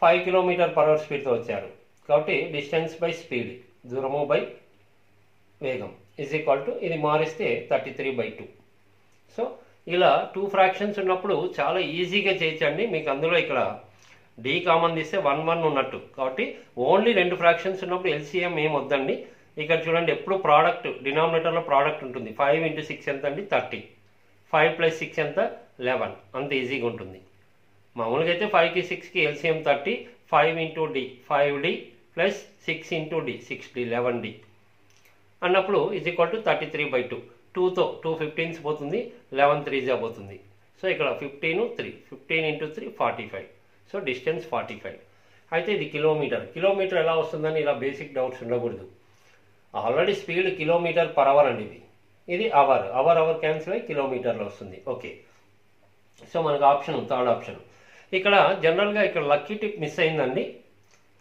5 km/h స్పీడ్తో వచ్చారు. కాబట్టి డిస్టెన్స్ బై స్పీడ్, దూరము బై వేగం ఈజ్ ఈక్వల్ టు, ఇది మారిస్తే 33/2. సో ఇలా 2 ఫ్రాక్షన్స్ ఉన్నప్పుడు చాలా ఈజీగా చేయొచ్చండి. మీకు అందులో ఇక్కడ డి కామన్ తీస్తే 1 1 ఉన్నట్టు. కాబట్టి ఓన్లీ 2 ఫ్రాక్షన్స్ ఉన్నప్పుడు ఎల్సిఎం ఏం వద్దండి. ఇక్కడ చూడండి, ఎప్పుడు ప్రోడక్ట్ డినామినేటర్లో ప్రోడక్ట్ ఉంటుంది. 5 × 6 ఎంత అండి, 30. 5 + 6 ఎంత, 11. అంత ఈజీగా ఉంటుంది. మామూలుగా అయితే 5కి 6కి LCM 30, 5 × D 5D + 6 × D 6D 11D అన్నప్పుడు ఈజ్ ఈక్వల్ టు 33/2. 2తో 2 15s పోతుంది, 11 3s పోతుంది. సో ఇక్కడ 15 3, 15 × 3 45. So distance 45. అయితే ఇది కిలోమీటర్ ఎలా వస్తుందని ఇలా బేసిక్ డౌట్స్ ఉండకూడదు. ఆల్రెడీ స్పీడ్ km/h అండి. ఇది అవర్ క్యాన్సిల్ అయ్యి కిలోమీటర్లో వస్తుంది. ఓకే, సో మనకు ఆప్షన్, థర్డ్ ఆప్షన్. ఇక్కడ జనరల్గా ఇక్కడ లక్కీ టిప్ మిస్ అయిందండి.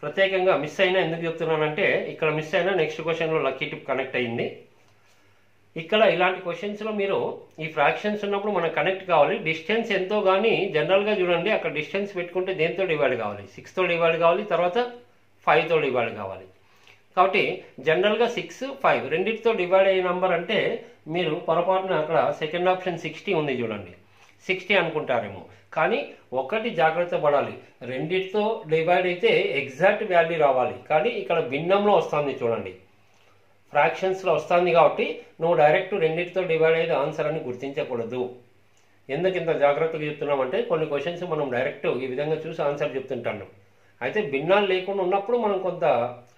ప్రత్యేకంగా మిస్ అయినా ఎందుకు చెప్తున్నానంటే, ఇక్కడ మిస్ అయినా నెక్స్ట్ క్వశ్చన్లో లక్కీ టిప్ కనెక్ట్ అయ్యింది. ఇక్కడ ఇలాంటి క్వశ్చన్స్లో మీరు ఈ ఫ్రాక్షన్స్ ఉన్నప్పుడు మనకు కనెక్ట్ కావాలి. డిస్టెన్స్ ఎంతో కానీ జనరల్గా చూడండి, అక్కడ డిస్టెన్స్ పెట్టుకుంటే దేంతో డివైడ్ కావాలి, 6తో డివైడ్ కావాలి, తర్వాత 5తో డివైడ్ కావాలి. కాబట్టి జనరల్గా 6 5 రెండింటితో డివైడ్ అయ్యే నంబర్ అంటే, మీరు పొరపాటున అక్కడ సెకండ్ ఆప్షన్ 60 ఉంది చూడండి, 60 అనుకుంటారేమో. కానీ ఒకటి జాగ్రత్త పడాలి, రెండింటితో డివైడ్ అయితే ఎగ్జాక్ట్ వాల్యూ రావాలి. కానీ ఇక్కడ భిన్నంలో వస్తుంది చూడండి, ఫ్రాక్షన్స్లో వస్తుంది. కాబట్టి నువ్వు డైరెక్ట్ రెండింటితో డివైడ్ అయ్యేది ఆన్సర్ అని గుర్తించకూడదు. ఎందుకు ఇంత జాగ్రత్తగా చెప్తున్నామంటే, కొన్ని క్వశ్చన్స్ మనం డైరెక్ట్ ఈ విధంగా చూసి ఆన్సర్ చెప్తుంటాను. అయితే భిన్నాలు లేకుండా ఉన్నప్పుడు మనం కొంత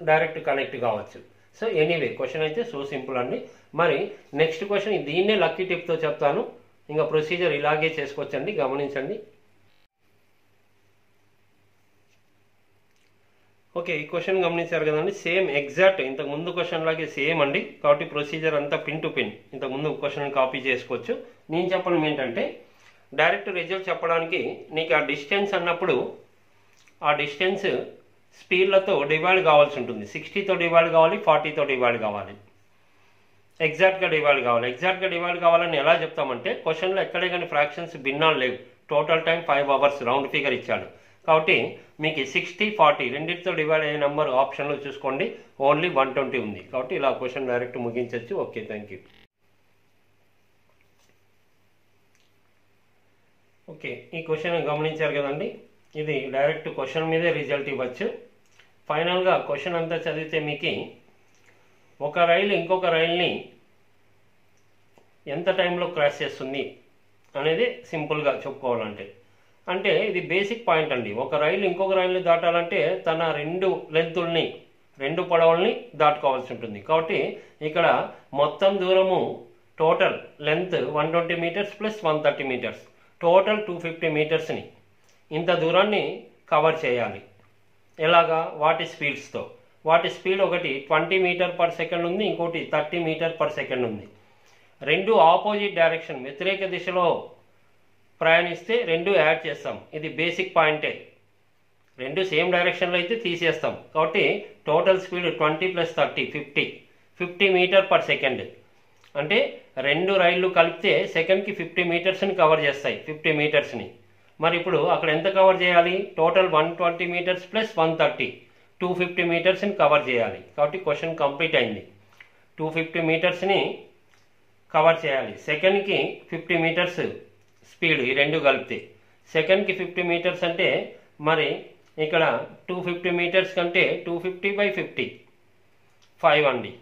డైరెక్ట్ కనెక్ట్ కావచ్చు. సో ఎనీవే, క్వశ్చన్ అయితే సో సింపుల్ అండి. మరి నెక్స్ట్ క్వశ్చన్ దీన్నే లక్కీ టిప్తో చెప్తాను. ఇంకా ప్రొసీజర్ ఇలాగే చేసుకోవచ్చండి, గమనించండి. ఓకే, ఈ క్వశ్చన్ గమనించారు కదండి, సేమ్ ఎగ్జాక్ట్ ఇంతకు ముందు క్వశ్చన్ లాగే సేమ్ అండి. కాబట్టి ప్రొసీజర్ అంతా పిన్ టు పిన్ ఇంతకు ముందు క్వశ్చన్ కాపీ చేసుకోవచ్చు. నేను చెప్పడం ఏంటంటే, డైరెక్ట్ రిజల్ట్ చెప్పడానికి నీకు ఆ డిస్టెన్స్ అన్నప్పుడు ఆ డిస్టెన్స్ స్పీడ్లతో డివైడ్ కావాల్సి ఉంటుంది. 60తో డివైడ్ కావాలి, 40తో డివైడ్ కావాలి, ఎగ్జాక్ట్గా డివైడ్ కావాలి. ఎగ్జాక్ట్గా డివైడ్ కావాలని ఎలా చెప్తామంటే, క్వశ్చన్లో ఎక్కడే కానీ ఫ్రాక్షన్స్ భిన్నాలు లేవు. Total time 5 hours round figure ఇచ్చాడు. కాబట్టి మీకు 60 40 రెండింటితో డివైడ్ అయ్యే నెంబర్ ఆప్షన్లో చూసుకోండి, ఓన్లీ 120 ఉంది. కాబట్టి ఇలా క్వశ్చన్ డైరెక్ట్ ముగించవచ్చు. Okay, thank you. ఓకే, ఈ క్వశ్చన్ గమనించారు కదండి, ఇది డైరెక్ట్ క్వశ్చన్ మీదే రిజల్ట్ ఇవ్వచ్చు. ఫైనల్గా క్వశ్చన్ అంతా చదివితే మీకు ఒక రైలు ఇంకొక రైల్ని ఎంత టైంలో క్రాస్ చేస్తుంది అనేది సింపుల్గా చెప్పుకోవాలంటే, అంటే ఇది బేసిక్ పాయింట్ అండి. ఒక రైలు ఇంకొక రైలు దాటాలంటే తన 2 లెంతుల్ని 2 పొడవుల్ని దాటుకోవాల్సి ఉంటుంది. కాబట్టి ఇక్కడ మొత్తం దూరము total length 120 metres + 130 metres, total 250 మీటర్స్ని ఇంత దూరాన్ని కవర్ చేయాలి. ఎలాగా, వాటి స్పీడ్స్తో. వాటి స్పీడ్ ఒకటి 20 మీటర్/సెకండ్ ఉంది, ఇంకోటి 30 మీటర్/సెకండ్ ఉంది. రెండు ఆపోజిట్ డైరెక్షన్ వ్యతిరేక దిశలో ప్రయాణిస్తే 2 యాడ్ చేస్తాం. ఇది బేసిక్ పాయింటే. 2 సేమ్ డైరెక్షన్లో అయితే తీసేస్తాం. కాబట్టి టోటల్ స్పీడ్ 20 + 30 50 మీటర్/సెకండ్. అంటే 2 రైళ్లు కలిపితే సెకండ్కి 50 మీటర్స్ని కవర్ చేస్తాయి, 50 మీటర్స్ని. మరి ఇప్పుడు అక్కడ ఎంత కవర్ చేయాలి, టోటల్ 120 మీటర్స్ + 130 250 మీటర్స్ని కవర్ చేయాలి. కాబట్టి క్వశ్చన్ కంప్లీట్ అయింది. 250 మీటర్స్ని కవర్ చేయాలి. సెకండ్కి 50 మీటర్స్ స్పీడ్, ఈ 2 కలిపితే సెకండ్కి 50 మీటర్స్ అంటే మరి ఇక్కడ 250 మీటర్స్ కంటే 250/50 5 అండి.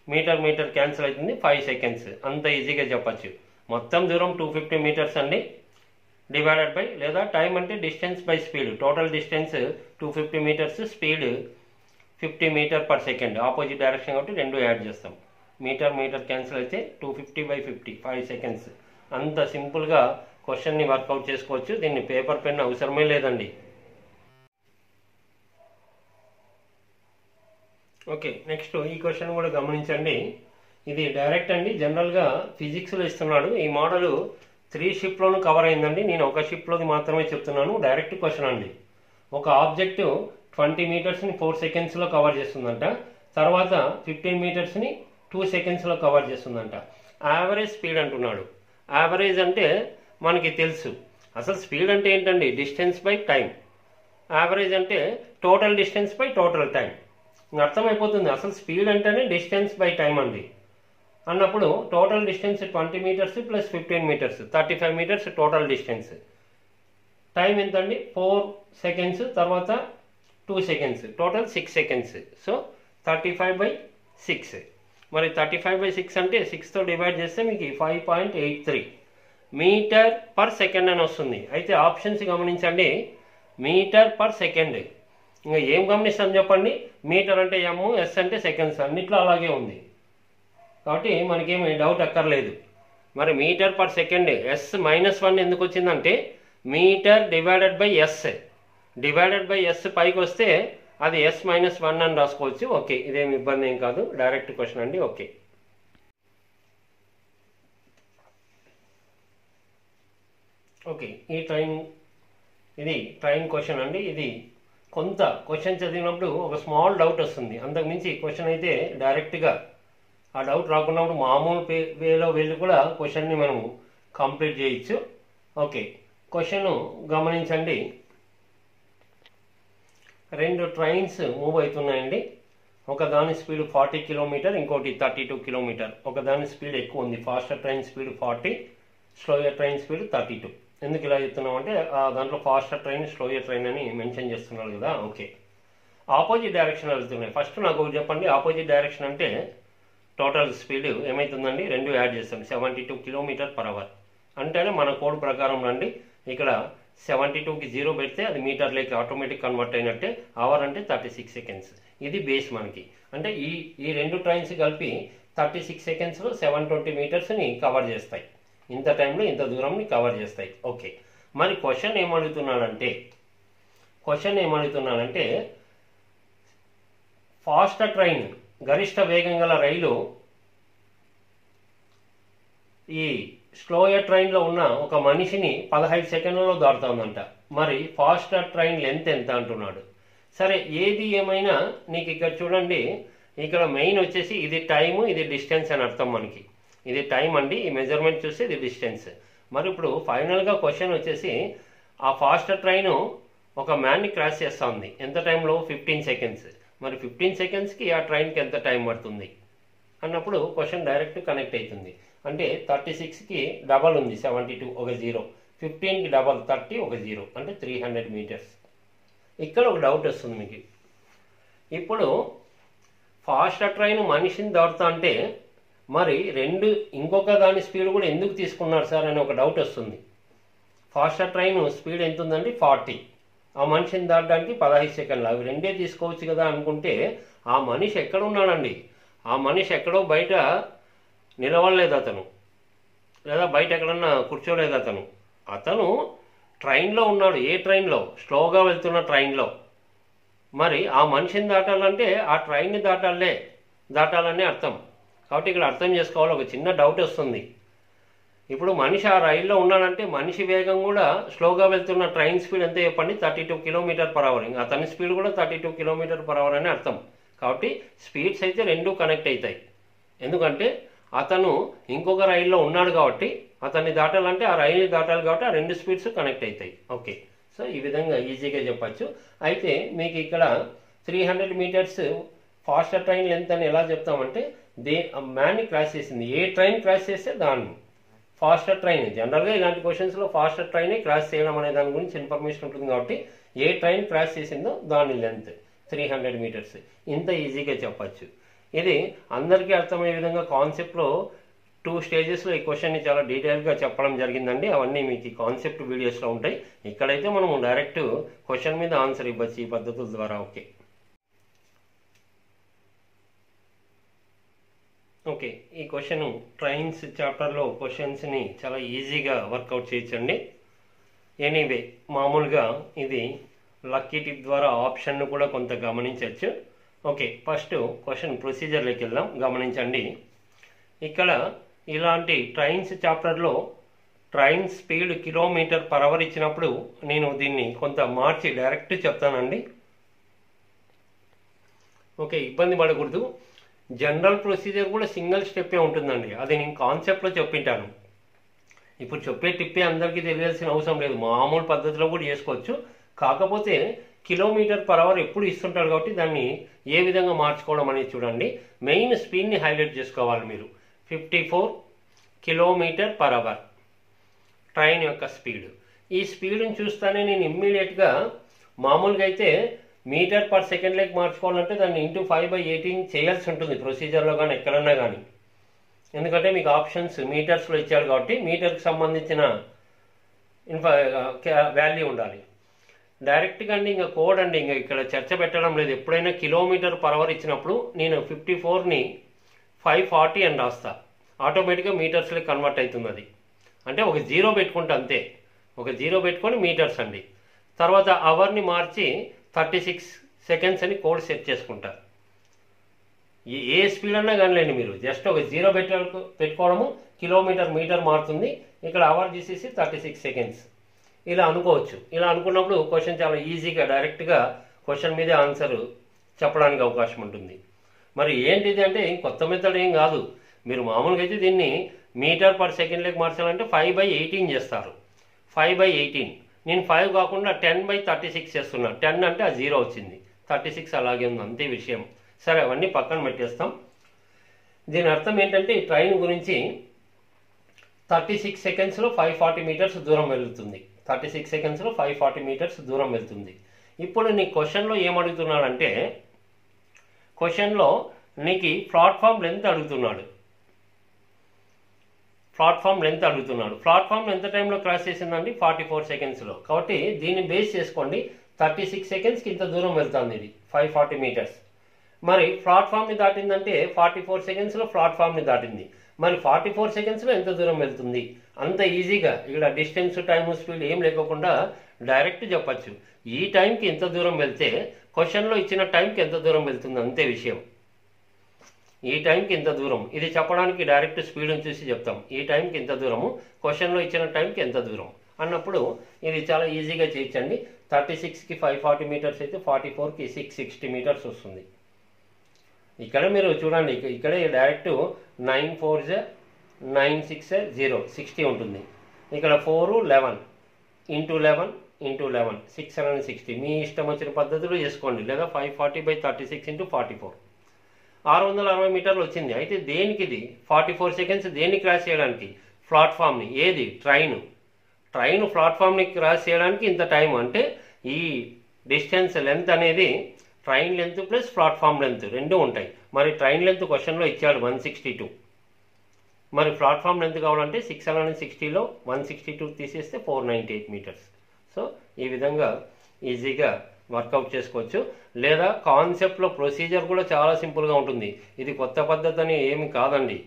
మీటర్ క్యాన్సిల్ అవుతుంది, 5 సెకండ్స్. అంత ఈజీగా చెప్పచ్చు. మొత్తం దూరం 250 మీటర్స్ అండి, డివైడెడ్ బై, లేదా టైం అంటే distance by speed. Total distance 250 meters, speed 50 meter second, opposite direction కాబట్టి 2 యాడ్ చేస్తాం. మీటర్ క్యాన్సిల్ అయితే 250/50 5 సెకండ్స్. అంత సింపుల్గా క్వశ్చన్ని వర్కౌట్ చేసుకోవచ్చు. దీన్ని పేపర్ పెన్ అవసరమే లేదండి. ఓకే, నెక్స్ట్ ఈ క్వశ్చన్ కూడా గమనించండి. ఇది డైరెక్ట్ అండి, జనరల్గా ఫిజిక్స్లో ఇస్తున్నాడు. ఈ మోడల్ 3 షిప్లోనూ కవర్ అయిందండి. నేను ఒక షిప్లోది మాత్రమే చెప్తున్నాను. డైరెక్ట్ క్వశ్చన్ అండి. ఒక ఆబ్జెక్ట్ 20 మీటర్స్ని 4 సెకండ్స్లో కవర్ చేస్తుందంట. తర్వాత 15 మీటర్స్ని 2 సెకండ్స్లో కవర్ చేస్తుందంట. యావరేజ్ స్పీడ్ అంటున్నాడు. యావరేజ్ అంటే మనకి తెలుసు. అసలు స్పీడ్ అంటే ఏంటండి? Distance by time. యావరేజ్ అంటే total distance by total time. అర్థమైపోతుంది. అసలు స్పీడ్ అంటేనే డిస్టెన్స్ బై టైం అండి. అన్నప్పుడు total distance 20 metres plus 15 metres 35 metres total distance. Time ఎంతండి? 4 సెకండ్స్, తర్వాత 2 సెకండ్స్, టోటల్ 6 సెకండ్స్. సో 35/6. మరి 35/6 అంటే 6తో డివైడ్ చేస్తే మీకు 5.83 మీటర్ పర్ సెకండ్ అని వస్తుంది. అయితే ఆప్షన్స్ గమనించండి. Metre per second. ఇంకా ఏం గమనిస్తాం చెప్పండి? మీటర్ అంటే ఎమ్, ఎస్ అంటే సెకండ్స్, అన్నిట్లో అలాగే ఉంది. కాబట్టి మనకేమి డౌట్ అక్కర్లేదు. మరి మీటర్ పర్ సెకండ్ S-1 ఎందుకు వచ్చిందంటే metre divided by S. Divided by S పైకి వస్తే అది S-1 అని రాసుకోవచ్చు. ఓకే, ఇదేమి ఇబ్బంది ఏం కాదు. డైరెక్ట్ క్వశ్చన్ అండి. ఓకే, ఓకే, ఇది ట్రైన్ క్వశ్చన్ అండి. ఇది కొంత క్వశ్చన్ చదివినప్పుడు ఒక స్మాల్ డౌట్ వస్తుంది. అంతకుమించి క్వశ్చన్ అయితే డైరెక్ట్గా ఆ డౌట్ రాకున్నప్పుడు మామూలు వేలో వెళ్ళి కూడా క్వశ్చన్ని మనం కంప్లీట్ చేయొచ్చు. ఓకే, క్వశ్చన్ గమనించండి. 2 ట్రైన్స్ మూవ్ అవుతున్నాయండి. ఒక దాని స్పీడ్ 40 కిలోమీటర్, ఇంకోటి 32 కిలోమీటర్. ఒక దాని స్పీడ్ ఎక్కువ ఉంది. Faster train speed 40, slower train speed 32. ఎందుకు ఇలా చెప్తున్నాం అంటే దాంట్లో ఫాస్టర్ ట్రైన్, స్లోయర్ ట్రైన్ అని మెన్షన్ చేస్తున్నారు కదా. ఓకే, ఆపోజిట్ డైరెక్షన్ వెళ్తున్నాయి. ఫస్ట్ నాకు ఒకటి చెప్పండి. ఆపోజిట్ డైరెక్షన్ అంటే టోటల్ స్పీడ్ ఏమవుతుందండి? 2 యాడ్ చేస్తాం. 72 km/h అంటేనే మన కోడ్ ప్రకారం రండి. ఇక్కడ 72కి 0 పెడితే అది మీటర్లోకి ఆటోమేటిక్ కన్వర్ట్ అయినట్టే. అవర్ అంటే 36 సెకండ్స్. ఇది బేస్ మనకి. అంటే ఈ 2 ట్రైన్స్ కలిపి 36 సెకండ్స్లో 720 మీటర్స్ని కవర్ చేస్తాయి. ఇంత టైంలో ఇంత దూరంని కవర్ చేస్తాయి. ఓకే, మరి క్వశ్చన్ ఏమడుగుతున్నాడంటే ఫాస్టర్ ట్రైన్, గరిష్ట వేగం గల రైలు ఈ స్లోయర్ ట్రైన్లో ఉన్న ఒక మనిషిని 15 సెకండ్లలో దాటుతుందంట. మరి ఫాస్టర్ ట్రైన్ లెంత్ ఎంత అంటున్నాడు. సరే, ఏది ఏమైనా నీకు ఇక్కడ చూడండి. ఇక్కడ మెయిన్ వచ్చేసి ఇది టైము, ఇది డిస్టెన్స్ అని అర్థం మనకి. ఇది టైం అండి, ఈ మెజర్మెంట్ చూస్తే ఇది డిస్టెన్స్. మరి ఇప్పుడు ఫైనల్గా క్వశ్చన్ వచ్చేసి ఆ ఫాస్టర్ ట్రైన్ ఒక మ్యాన్ని క్రాస్ చేస్తూ ఉంది. ఎంత టైంలో? 15 సెకండ్స్. మరి 15 సెకండ్స్కి ఆ ట్రైన్కి ఎంత టైం పడుతుంది అన్నప్పుడు క్వశ్చన్ డైరెక్ట్ కనెక్ట్ అవుతుంది. అంటే 36కి డబల్ ఉంది 72, ఒక 0. 15కి డబల్ 30, ఒక 0. అంటే 300 మీటర్స్. ఇక్కడ ఒక డౌట్ వస్తుంది మీకు. ఇప్పుడు ఫాస్టర్ ట్రైన్ మనిషిని దాటుతా అంటే మరి ఇంకొక దాని స్పీడ్ కూడా ఎందుకు తీసుకున్నారు సార్ అని ఒక డౌట్ వస్తుంది. ఫాస్టర్ ట్రైన్ స్పీడ్ ఎంత ఉందండి? 40. ఆ మనిషిని దాటడానికి 15 సెకండ్లు. అవి రెండే తీసుకోవచ్చు కదా అనుకుంటే ఆ మనిషి ఎక్కడ ఉన్నాడండి? ఆ మనిషి ఎక్కడో బయట నిలవలేదు అతను, లేదా బయట ఎక్కడన్నా కూర్చోలేదు అతను ట్రైన్లో ఉన్నాడు. ఏ ట్రైన్లో? స్లోగా వెళ్తున్న ట్రైన్లో. మరి ఆ మనిషిని దాటాలంటే ఆ ట్రైన్ని దాటాలనే అర్థం. కాబట్టి ఇక్కడ అర్థం చేసుకోవాలి. ఒక చిన్న డౌట్ వస్తుంది. ఇప్పుడు మనిషి ఆ రైల్లో ఉన్నాడంటే మనిషి వేగం కూడా స్లోగా వెళ్తున్న ట్రైన్ స్పీడ్ ఎంత చెప్పండి? 32 km/h. ఇంకా అతని స్పీడ్ కూడా 32 km/h అని అర్థం. కాబట్టి స్పీడ్స్ అయితే రెండూ కనెక్ట్ అవుతాయి. ఎందుకంటే అతను ఇంకొక రైల్లో ఉన్నాడు కాబట్టి అతన్ని దాటాలంటే ఆ రైల్ని దాటాలి కాబట్టి ఆ 2 స్పీడ్స్ కనెక్ట్ అవుతాయి. ఓకే, సో ఈ విధంగా ఈజీగా చెప్పచ్చు. అయితే మీకు ఇక్కడ 300 మీటర్స్ ఫాస్టర్ ట్రైన్ లెంత్ అని ఎలా చెప్తామంటే మ్యాన్ని క్రాస్ చేసింది. ఏ ట్రైన్ క్రాస్ చేస్తే దాన్ని ఫాస్టర్ ట్రైన్. జనరల్గా ఇలాంటి క్వశ్చన్స్లో ఫాస్టర్ ట్రైన్ క్రాస్ చేయడం అనే దాని గురించి ఇన్ఫర్మేషన్ ఉంటుంది కాబట్టి ఏ ట్రైన్ క్రాస్ చేసిందో దాని లెంత్ 300 మీటర్స్. ఇంత ఈజీగా చెప్పచ్చు. ఇది అందరికీ అర్థమయ్యే విధంగా కాన్సెప్ట్లో 2 స్టేజెస్లో ఈ క్వశ్చన్ని చాలా డీటెయిల్గా చెప్పడం జరిగిందండి. అవన్నీ మీకు ఈ కాన్సెప్ట్ వీడియోస్లో ఉంటాయి. ఇక్కడైతే మనం డైరెక్ట్ క్వశ్చన్ మీద ఆన్సర్ ఇవ్వచ్చు ఈ పద్ధతుల ద్వారా. ఓకే, ఓకే, ఈ క్వశ్చన్ ట్రైన్స్ చాప్టర్లో క్వశ్చన్స్ని చాలా ఈజీగా వర్కౌట్ చేయొచ్చండి. ఎనీవే, మామూలుగా ఇది లక్కీ టిప్ ద్వారా ఆప్షన్ను కూడా కొంత గమనించవచ్చు. ఓకే, ఫస్ట్ క్వశ్చన్ ప్రొసీజర్లోకి వెళ్దాం. గమనించండి, ఇక్కడ ఇలాంటి ట్రైన్స్ చాప్టర్లో ట్రైన్ స్పీడ్ km/h ఇచ్చినప్పుడు నేను దీన్ని కొంత మార్చి డైరెక్ట్ చెప్తానండి. ఓకే, ఇబ్బంది పడకూడదు. జనరల్ ప్రొసీజర్ కూడా సింగిల్ స్టెప్పే ఉంటుందండి, అది నేను కాన్సెప్ట్లో చెప్పింటాను. ఇప్పుడు చెప్పే టిప్పే అందరికీ తెలియాల్సిన అవసరం లేదు, మామూలు పద్ధతిలో కూడా చేసుకోవచ్చు. కాకపోతే km/h ఎప్పుడు ఇస్తుంటారు కాబట్టి దాన్ని ఏ విధంగా మార్చుకోవడం అనేది చూడండి. మెయిన్ స్పీడ్ని హైలైట్ చేసుకోవాలి మీరు. 54 km/h ట్రైన్ యొక్క స్పీడ్. ఈ స్పీడ్ని చూస్తానే నేను ఇమ్మీడియట్గా మామూలుగా అయితే మీటర్/సెకండ్లోకి మార్చుకోవాలంటే దాన్ని ఇంటూ 5/18 చేయాల్సి ఉంటుంది ప్రొసీజర్లో కానీ ఎక్కడన్నా కానీ. ఎందుకంటే మీకు ఆప్షన్స్ మీటర్స్లో ఇచ్చాడు కాబట్టి మీటర్కి సంబంధించిన వాల్యూ ఉండాలి. డైరెక్ట్గా అండి ఇంకా కోడ్ అండి, ఇంకా ఇక్కడ చర్చ పెట్టడం లేదు. ఎప్పుడైనా km/h ఇచ్చినప్పుడు నేను 54ని 540 అని రాస్తా, ఆటోమేటిక్గా మీటర్స్లో కన్వర్ట్ అవుతుంది. అది అంటే ఒక జీరో పెట్టుకుంటా అంతే, ఒక జీరో పెట్టుకొని మీటర్స్ అండి. తర్వాత అవర్ని మార్చి 36 సెకండ్స్ అని కోడ్ సెట్ చేసుకుంటా. ఏ స్పీడ్ అన్నా కానిలేండి, మీరు జస్ట్ ఒక జీరో పెట్టుకోవడము, మీటర్ మారుతుంది. ఇక్కడ అవర్ తీసేసి 36 సెకండ్స్ ఇలా అనుకోవచ్చు. ఇలా అనుకున్నప్పుడు క్వశ్చన్ చాలా ఈజీగా డైరెక్ట్గా క్వశ్చన్ మీదే ఆన్సర్ చెప్పడానికి అవకాశం ఉంటుంది. మరి ఏంటిది అంటే కొత్త మెథడ్ ఏం కాదు. మీరు మామూలుగా అయితే దీన్ని మీటర్/సెకండ్లోకి మార్చాలంటే 5/18 చేస్తారు. 5/18 నేను 5 కాకుండా 10/36 చేస్తున్నా. 10 అంటే ఆ జీరో వచ్చింది, 36 అలాగే ఉంది, అంతే విషయం. సరే, అవన్నీ పక్కన పెట్టేస్తాం. దీని అర్థం ఏంటంటే ఈ ట్రైన్ గురించి 36 సెకండ్స్లో 540 మీటర్స్ దూరం వెళ్తుంది. 36 సెకండ్స్లో 540 మీటర్స్ దూరం వెళ్తుంది. ఇప్పుడు నీ క్వశ్చన్లో ఏమడుగుతున్నాడంటే, క్వశ్చన్లో నీకు ప్లాట్ఫామ్ లెంత్ అడుగుతున్నాడు. ప్లాట్ఫామ్ ఎంత టైంలో క్రాస్ చేసిందండి? 44 సెకండ్స్లో. కాబట్టి దీన్ని బేస్ చేసుకోండి. 36 సెకండ్స్కి ఇంత దూరం వెళ్తుంది ఇది, 540 మీటర్స్. మరి ప్లాట్ఫామ్ని దాటిందంటే 44 సెకండ్స్లో ప్లాట్ఫామ్ని దాటింది. మరి 44 సెకండ్స్లో ఎంత దూరం వెళ్తుంది? అంత ఈజీగా ఇక్కడ డిస్టెన్స్, టైమ్, స్పీడ్ ఏం లేకుండా డైరెక్ట్ చెప్పచ్చు. ఈ టైంకి ఎంత దూరం వెళ్తే క్వశ్చన్లో ఇచ్చిన టైంకి ఎంత దూరం వెళ్తుంది, అంతే విషయం. ఈ టైంకి ఇంత దూరం, ఇది చెప్పడానికి డైరెక్ట్ స్పీడ్ని చూసి చెప్తాం. ఈ టైంకి ఇంత దూరము, క్వశ్చన్లో ఇచ్చిన టైంకి ఎంత దూరం అన్నప్పుడు ఇది చాలా ఈజీగా చేయొచ్చండి. 36కి 540 మీటర్స్ అయితే 44కి 660 మీటర్స్ వస్తుంది. ఇక్కడ మీరు చూడండి, ఇక్కడే డైరెక్ట్ 9 4 9 6 0 60 ఉంటుంది. ఇక్కడ 4 11 ఇంటూ 11 ఇంటూ 11 660. మీ ఇష్టం వచ్చిన పద్ధతిలో చేసుకోండి, లేదా 540/36 ఇంటూ 44 660 మీటర్లు వచ్చింది. అయితే దేనికి ఇది 44 సెకండ్స్ దేన్ని క్రాస్ చేయడానికి? ప్లాట్ఫామ్ని. ఏది? ట్రైన్ ప్లాట్ఫామ్ని క్రాస్ చేయడానికి ఇంత టైం. అంటే ఈ డిస్టెన్స్ లెంత్ అనేది train length plus platform length రెండు ఉంటాయి. మరి ట్రైన్ లెంత్ క్వశ్చన్లో ఇచ్చాడు 162. మరి ప్లాట్ఫామ్ లెంత్ కావాలంటే 660లో 162 తీసేస్తే 498 మీటర్స్. సో ఈ విధంగా ఈజీగా వర్కౌట్ చేసుకోవచ్చు. లేదా కాన్సెప్ట్లో ప్రొసీజర్ కూడా చాలా సింపుల్గా ఉంటుంది. ఇది కొత్త పద్ధతి అని ఏమి కాదండి.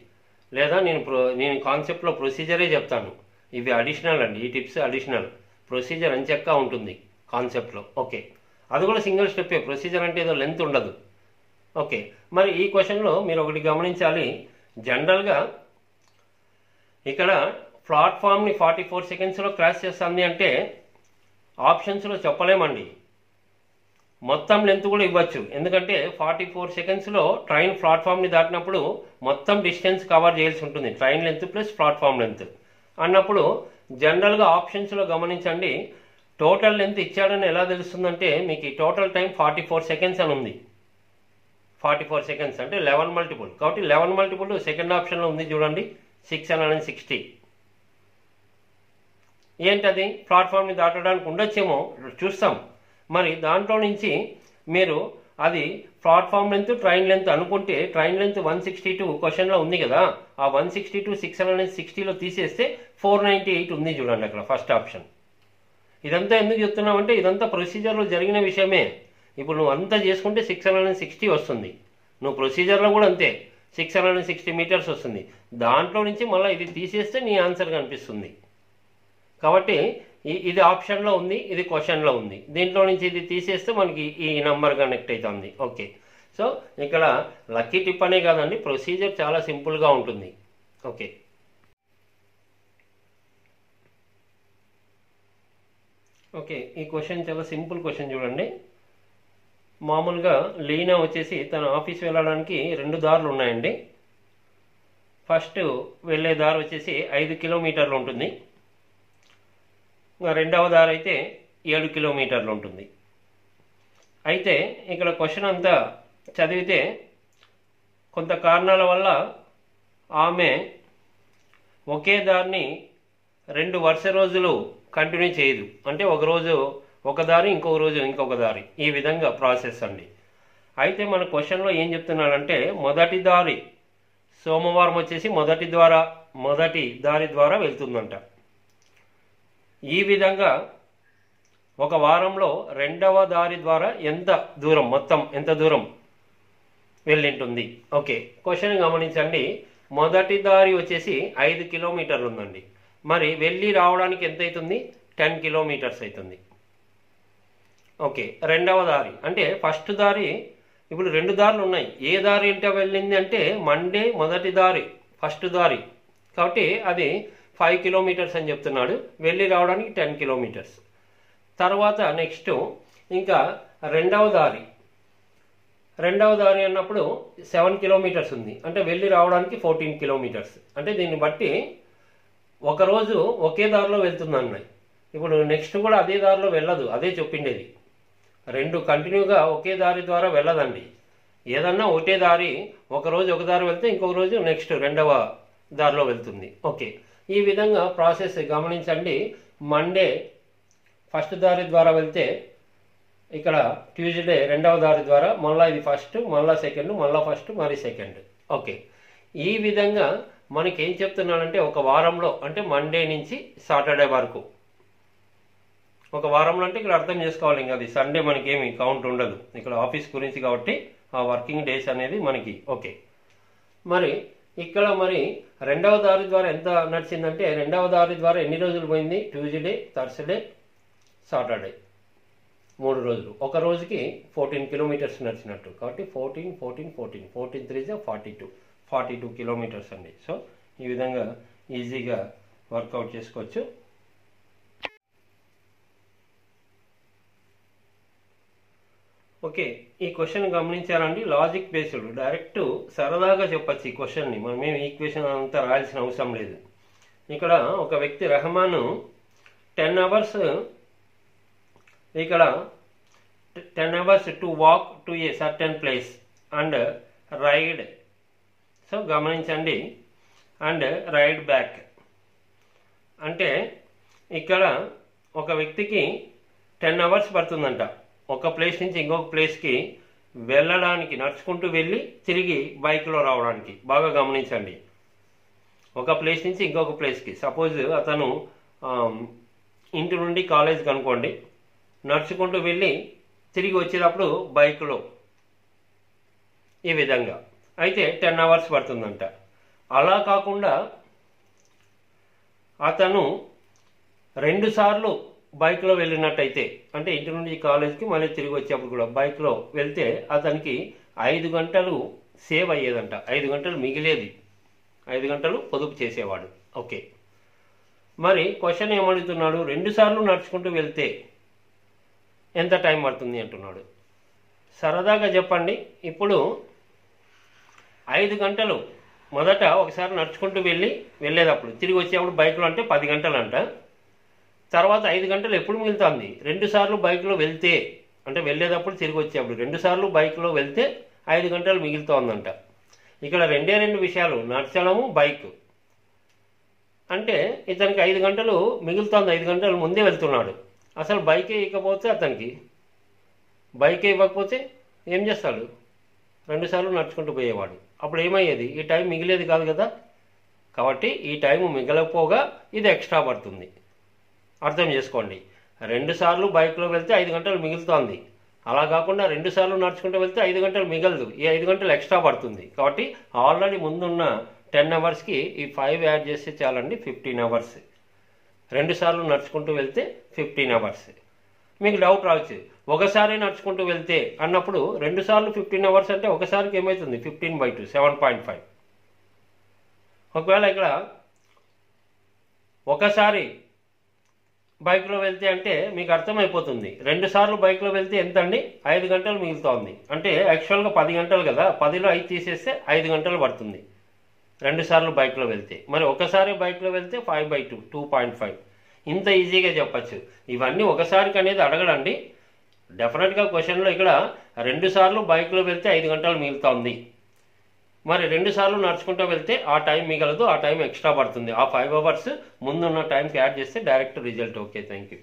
లేదా నేను కాన్సెప్ట్లో ప్రొసీజరే చెప్తాను. ఇవి అడిషనల్ అండి, ఈ టిప్స్ అడిషనల్. ప్రొసీజర్ అంచెక్కా ఉంటుంది కాన్సెప్ట్లో. ఓకే, అది కూడా సింగిల్ స్టెప్పే. ప్రొసీజర్ అంటే ఏదో లెంత్ ఉండదు. ఓకే, మరి ఈ క్వశ్చన్లో మీరు ఒకటి గమనించాలి. జనరల్గా ఇక్కడ ప్లాట్ఫామ్ని 44 సెకండ్స్లో క్రాస్ చేస్తుంది అంటే ఆప్షన్స్లో చెప్పలేమండి. మొత్తం లెంత్ కూడా ఇవ్వచ్చు. ఎందుకంటే 44 సెకండ్స్లో ట్రైన్ ప్లాట్ఫామ్ని దాటినప్పుడు మొత్తం డిస్టెన్స్ కవర్ చేయాల్సి ఉంటుంది, train length plus platform length అన్నప్పుడు. జనరల్గా ఆప్షన్స్లో గమనించండి, టోటల్ లెంత్ ఇచ్చాడని ఎలా తెలుస్తుందంటే మీకు టోటల్ టైం 44 సెకండ్స్ అని ఉంది. 44 సెకండ్స్ అంటే 11 మల్టిపుల్. కాబట్టి 11 మల్టిపుల్ సెకండ్ ఆప్షన్లో ఉంది చూడండి, 660. ఏంటది? ప్లాట్ఫామ్ని దాటడానికి ఉండొచ్చేమో, చూస్తాం. మరి దాంట్లో నుంచి మీరు అది ప్లాట్ఫామ్ లెంత్, ట్రైన్ లెంత్ అనుకుంటే ట్రైన్ లెంత్ 162 క్వశ్చన్లో ఉంది కదా, ఆ 162 660లో తీసేస్తే 498 ఉంది చూడండి అక్కడ ఫస్ట్ ఆప్షన్. ఇదంతా ఎందుకు చెప్తున్నామంటే ఇదంతా ప్రొసీజర్లో జరిగిన విషయమే. ఇప్పుడు నువ్వు అంతా చేసుకుంటే 660 వస్తుంది. నువ్వు ప్రొసీజర్లో కూడా అంతే, 660 మీటర్స్ వస్తుంది. దాంట్లో నుంచి మళ్ళీ ఇది తీసేస్తే నీ ఆన్సర్ కనిపిస్తుంది. కాబట్టి ఇది ఆప్షన్లో ఉంది, ఇది క్వశ్చన్లో ఉంది. దీంట్లో నుంచి ఇది తీసేస్తే మనకి ఈ నెంబర్ కనెక్ట్ అవుతుంది. ఓకే, సో ఇక్కడ లక్కీ టిప్ అనే కాదండి, ప్రొసీజర్ చాలా సింపుల్గా ఉంటుంది. ఓకే, ఓకే ఈ క్వశ్చన్ చాలా సింపుల్ క్వశ్చన్ చూడండి. మామూలుగా లీనా వచ్చేసి తన ఆఫీస్ వెళ్ళడానికి 2 దారులు ఉన్నాయండి. ఫస్ట్ వెళ్ళే దారి వచ్చేసి 5 కిలోమీటర్లు ఉంటుంది. రెండవ దారి అయితే 7 కిలోమీటర్లు ఉంటుంది. అయితే ఇక్కడ క్వశ్చన్ అంతా చదివితే కొంత కారణాల వల్ల ఆమె ఒకే దారిని 2 వరుస రోజులు కంటిన్యూ చేయదు. అంటే ఒక రోజు ఒక దారి, ఇంకొక రోజు ఇంకొక దారి, ఈ విధంగా ప్రాసెస్ అండి. అయితే మన క్వశ్చన్లో ఏం చెప్తున్నాడంటే మొదటి దారి సోమవారం వచ్చేసి మొదటి దారి ద్వారా వెళ్తుందంట. ఈ విధంగా ఒక వారంలో రెండవ దారి ద్వారా మొత్తం ఎంత దూరం వెళ్ళింటుంది. ఓకే, క్వశ్చన్ గమనించండి. మొదటి దారి వచ్చేసి 5 కిలోమీటర్లు ఉందండి. మరి వెళ్ళి రావడానికి ఎంత అవుతుంది? 10 కిలోమీటర్స్ అవుతుంది. ఓకే, రెండవ దారి అంటే ఫస్ట్ దారి, ఇప్పుడు 2 దారులు ఉన్నాయి. ఏ దారి అంటే వెళ్ళింది అంటే మండే మొదటి దారి, ఫస్ట్ దారి, కాబట్టి అది 5 కిలోమీటర్స్ అని చెప్తున్నాడు. వెళ్ళి రావడానికి 10 కిలోమీటర్స్. తర్వాత నెక్స్ట్ ఇంకా రెండవ దారి అన్నప్పుడు 7 కిలోమీటర్స్ ఉంది. అంటే వెళ్ళి రావడానికి 14 కిలోమీటర్స్. అంటే దీన్ని బట్టి ఒకరోజు ఒకే దారిలో వెళ్తుంది అన్నాయి. ఇప్పుడు నెక్స్ట్ కూడా అదే దారిలో వెళ్ళదు, అదే చెప్పిండేది. 2 కంటిన్యూగా ఒకే దారి ద్వారా వెళ్ళదండి. ఏదన్నా ఒకటే దారి, ఒకరోజు ఒక దారి వెళ్తే ఇంకొక రోజు నెక్స్ట్ రెండవ దారిలో వెళ్తుంది. ఓకే, ఈ విధంగా ప్రాసెస్ గమనించండి. మండే ఫస్ట్ దారి ద్వారా వెళ్తే ఇక్కడ ట్యూస్డే రెండవ దారి ద్వారా, మళ్ళీ ఇది ఫస్ట్, మళ్ళీ సెకండ్, మళ్ళీ ఫస్ట్, మరి సెకండ్. ఓకే, ఈ విధంగా మనకి ఏం చెప్తున్నాడంటే ఒక వారంలో, అంటే మండే నుంచి సాటర్డే వరకు, ఒక వారంలో అంటే ఇక్కడ అర్థం చేసుకోవాలి. ఇంకా అది సండే మనకి ఏమి కౌంట్ ఉండదు, ఇక్కడ ఆఫీస్ గురించి కాబట్టి ఆ వర్కింగ్ డేస్ అనేది మనకి. ఓకే, మరి ఇక్కడ మరి రెండవ దారి ద్వారా ఎంత నడిచిందంటే, రెండవ దారి ద్వారా ఎన్ని రోజులు పోయింది? ట్యూస్డే, థర్స్డే, సాటర్డే, 3 రోజులు. ఒక రోజుకి 14 కిలోమీటర్స్ నడిచినట్టు. కాబట్టి 14 3 42 కిలోమీటర్స్ అండి. సో ఈ విధంగా ఈజీగా వర్కౌట్ చేసుకోవచ్చు. ఓకే, ఈ క్వశ్చన్ గమనించారండి. లాజిక్ బేస్డ్, డైరెక్ట్ సరదాగా చెప్పచ్చు ఈ క్వశ్చన్ని. మనం ఏమి ఈక్వేషన్ అంతా రాయాల్సిన అవసరం లేదు. ఇక్కడ ఒక వ్యక్తి రెహమాన్ 10 అవర్స్ ఇక్కడ 10 hours to walk to a certain place and ride. So గమనించండి, అండ్ రైడ్ బ్యాక్ అంటే ఇక్కడ ఒక వ్యక్తికి 10 అవర్స్ పడుతుందంట ఒక ప్లేస్ నుంచి ఇంకొక ప్లేస్కి వెళ్ళడానికి, నడుచుకుంటూ వెళ్ళి తిరిగి బైక్లో రావడానికి. బాగా గమనించండి, ఒక ప్లేస్ నుంచి ఇంకొక ప్లేస్కి. సపోజ్ అతను ఇంటి నుండి కాలేజ్కి అనుకోండి, నడుచుకుంటూ వెళ్ళి తిరిగి వచ్చేటప్పుడు బైక్లో, ఈ విధంగా అయితే 10 అవర్స్ పడుతుందంట. అలా కాకుండా అతను 2 సార్లు బైక్లో వెళ్ళినట్టయితే, అంటే ఇంటి నుండి కాలేజ్కి మళ్ళీ తిరిగి వచ్చేప్పుడు కూడా బైక్లో వెళ్తే అతనికి 5 గంటలు సేవ్ అయ్యేదంట. 5 గంటలు మిగిలేది, 5 గంటలు పొదుపు చేసేవాడు. ఓకే, మరి క్వశ్చన్ ఏమడుగుతున్నాడు? 2 సార్లు నడుచుకుంటూ వెళ్తే ఎంత టైం పడుతుంది అంటున్నాడు. సరదాగా చెప్పండి, ఇప్పుడు 5 గంటలు మొదట ఒకసారి నడుచుకుంటూ వెళ్ళేటప్పుడు, తిరిగి వచ్చేప్పుడు బైక్లో అంటే 10 గంటలు అంట. తర్వాత 5 గంటలు ఎప్పుడు మిగులుతుంది? 2 సార్లు బైక్లో వెళ్తే, అంటే వెళ్ళేటప్పుడు తిరిగి వచ్చేప్పుడు 2 సార్లు బైక్లో వెళ్తే 5 గంటలు మిగులుతోందంట. ఇక్కడ 2 విషయాలు, నడచడము, బైక్. అంటే ఇతనికి 5 గంటలు మిగులుతోంది, 5 గంటలు ముందే వెళ్తున్నాడు. అసలు బైకే ఇవ్వకపోతే, అతనికి బైకే ఇవ్వకపోతే ఏం చేస్తాడు? 2 సార్లు నడుచుకుంటూ పోయేవాడు. అప్పుడు ఏమయ్యేది? ఈ టైం మిగిలేది కాదు కదా. కాబట్టి ఈ టైం మిగలపోగా ఇది ఎక్స్ట్రా పడుతుంది. అర్థం చేసుకోండి, 2 సార్లు బైక్లో వెళ్తే 5 గంటలు మిగులుతోంది. అలా కాకుండా 2 సార్లు నడుచుకుంటూ వెళ్తే 5 గంటలు మిగలదు, ఈ 5 గంటలు ఎక్స్ట్రా పడుతుంది. కాబట్టి ఆల్రెడీ ముందున్న 10 అవర్స్కి ఈ 5 యాడ్ చేస్తే చాలండి, 15 అవర్స్. 2 సార్లు నడుచుకుంటూ వెళ్తే 15 అవర్స్. మీకు డౌట్ రావచ్చు, ఒకసారి నడుచుకుంటూ వెళ్తే అన్నప్పుడు 2 సార్లు 15 అవర్స్ అంటే ఒకసారికి ఏమవుతుంది, 15/2 7.5. ఒకవేళ ఇక్కడ ఒకసారి బైక్లో వెళ్తే అంటే మీకు అర్థమైపోతుంది, 2 సార్లు బైక్లో వెళ్తే ఎంత అండి, 5 గంటలు మిగులుతోంది. అంటే యాక్చువల్గా 10 గంటలు కదా, 10లో 5 తీసేస్తే 5 గంటలు పడుతుంది 2 సార్లు బైక్లో వెళ్తే. మరి ఒకసారి బైక్లో వెళ్తే 5/2 2.5. ఇంత ఈజీగా చెప్పచ్చు. ఇవన్నీ ఒకసారికి అనేది అడగడండి. డెఫినెట్గా క్వశ్చన్లో ఇక్కడ 2 సార్లు బైక్లో వెళ్తే 5 గంటలు మిగులుతోంది, మరి 2 సార్లు నడుచుకుంటూ వెళ్తే ఆ టైం మిగలదు, ఆ టైం ఎక్స్ట్రా పడుతుంది. ఆ 5 అవర్స్ ముందున్న టైంకి యాడ్ చేస్తే direct result. Okay, thank you.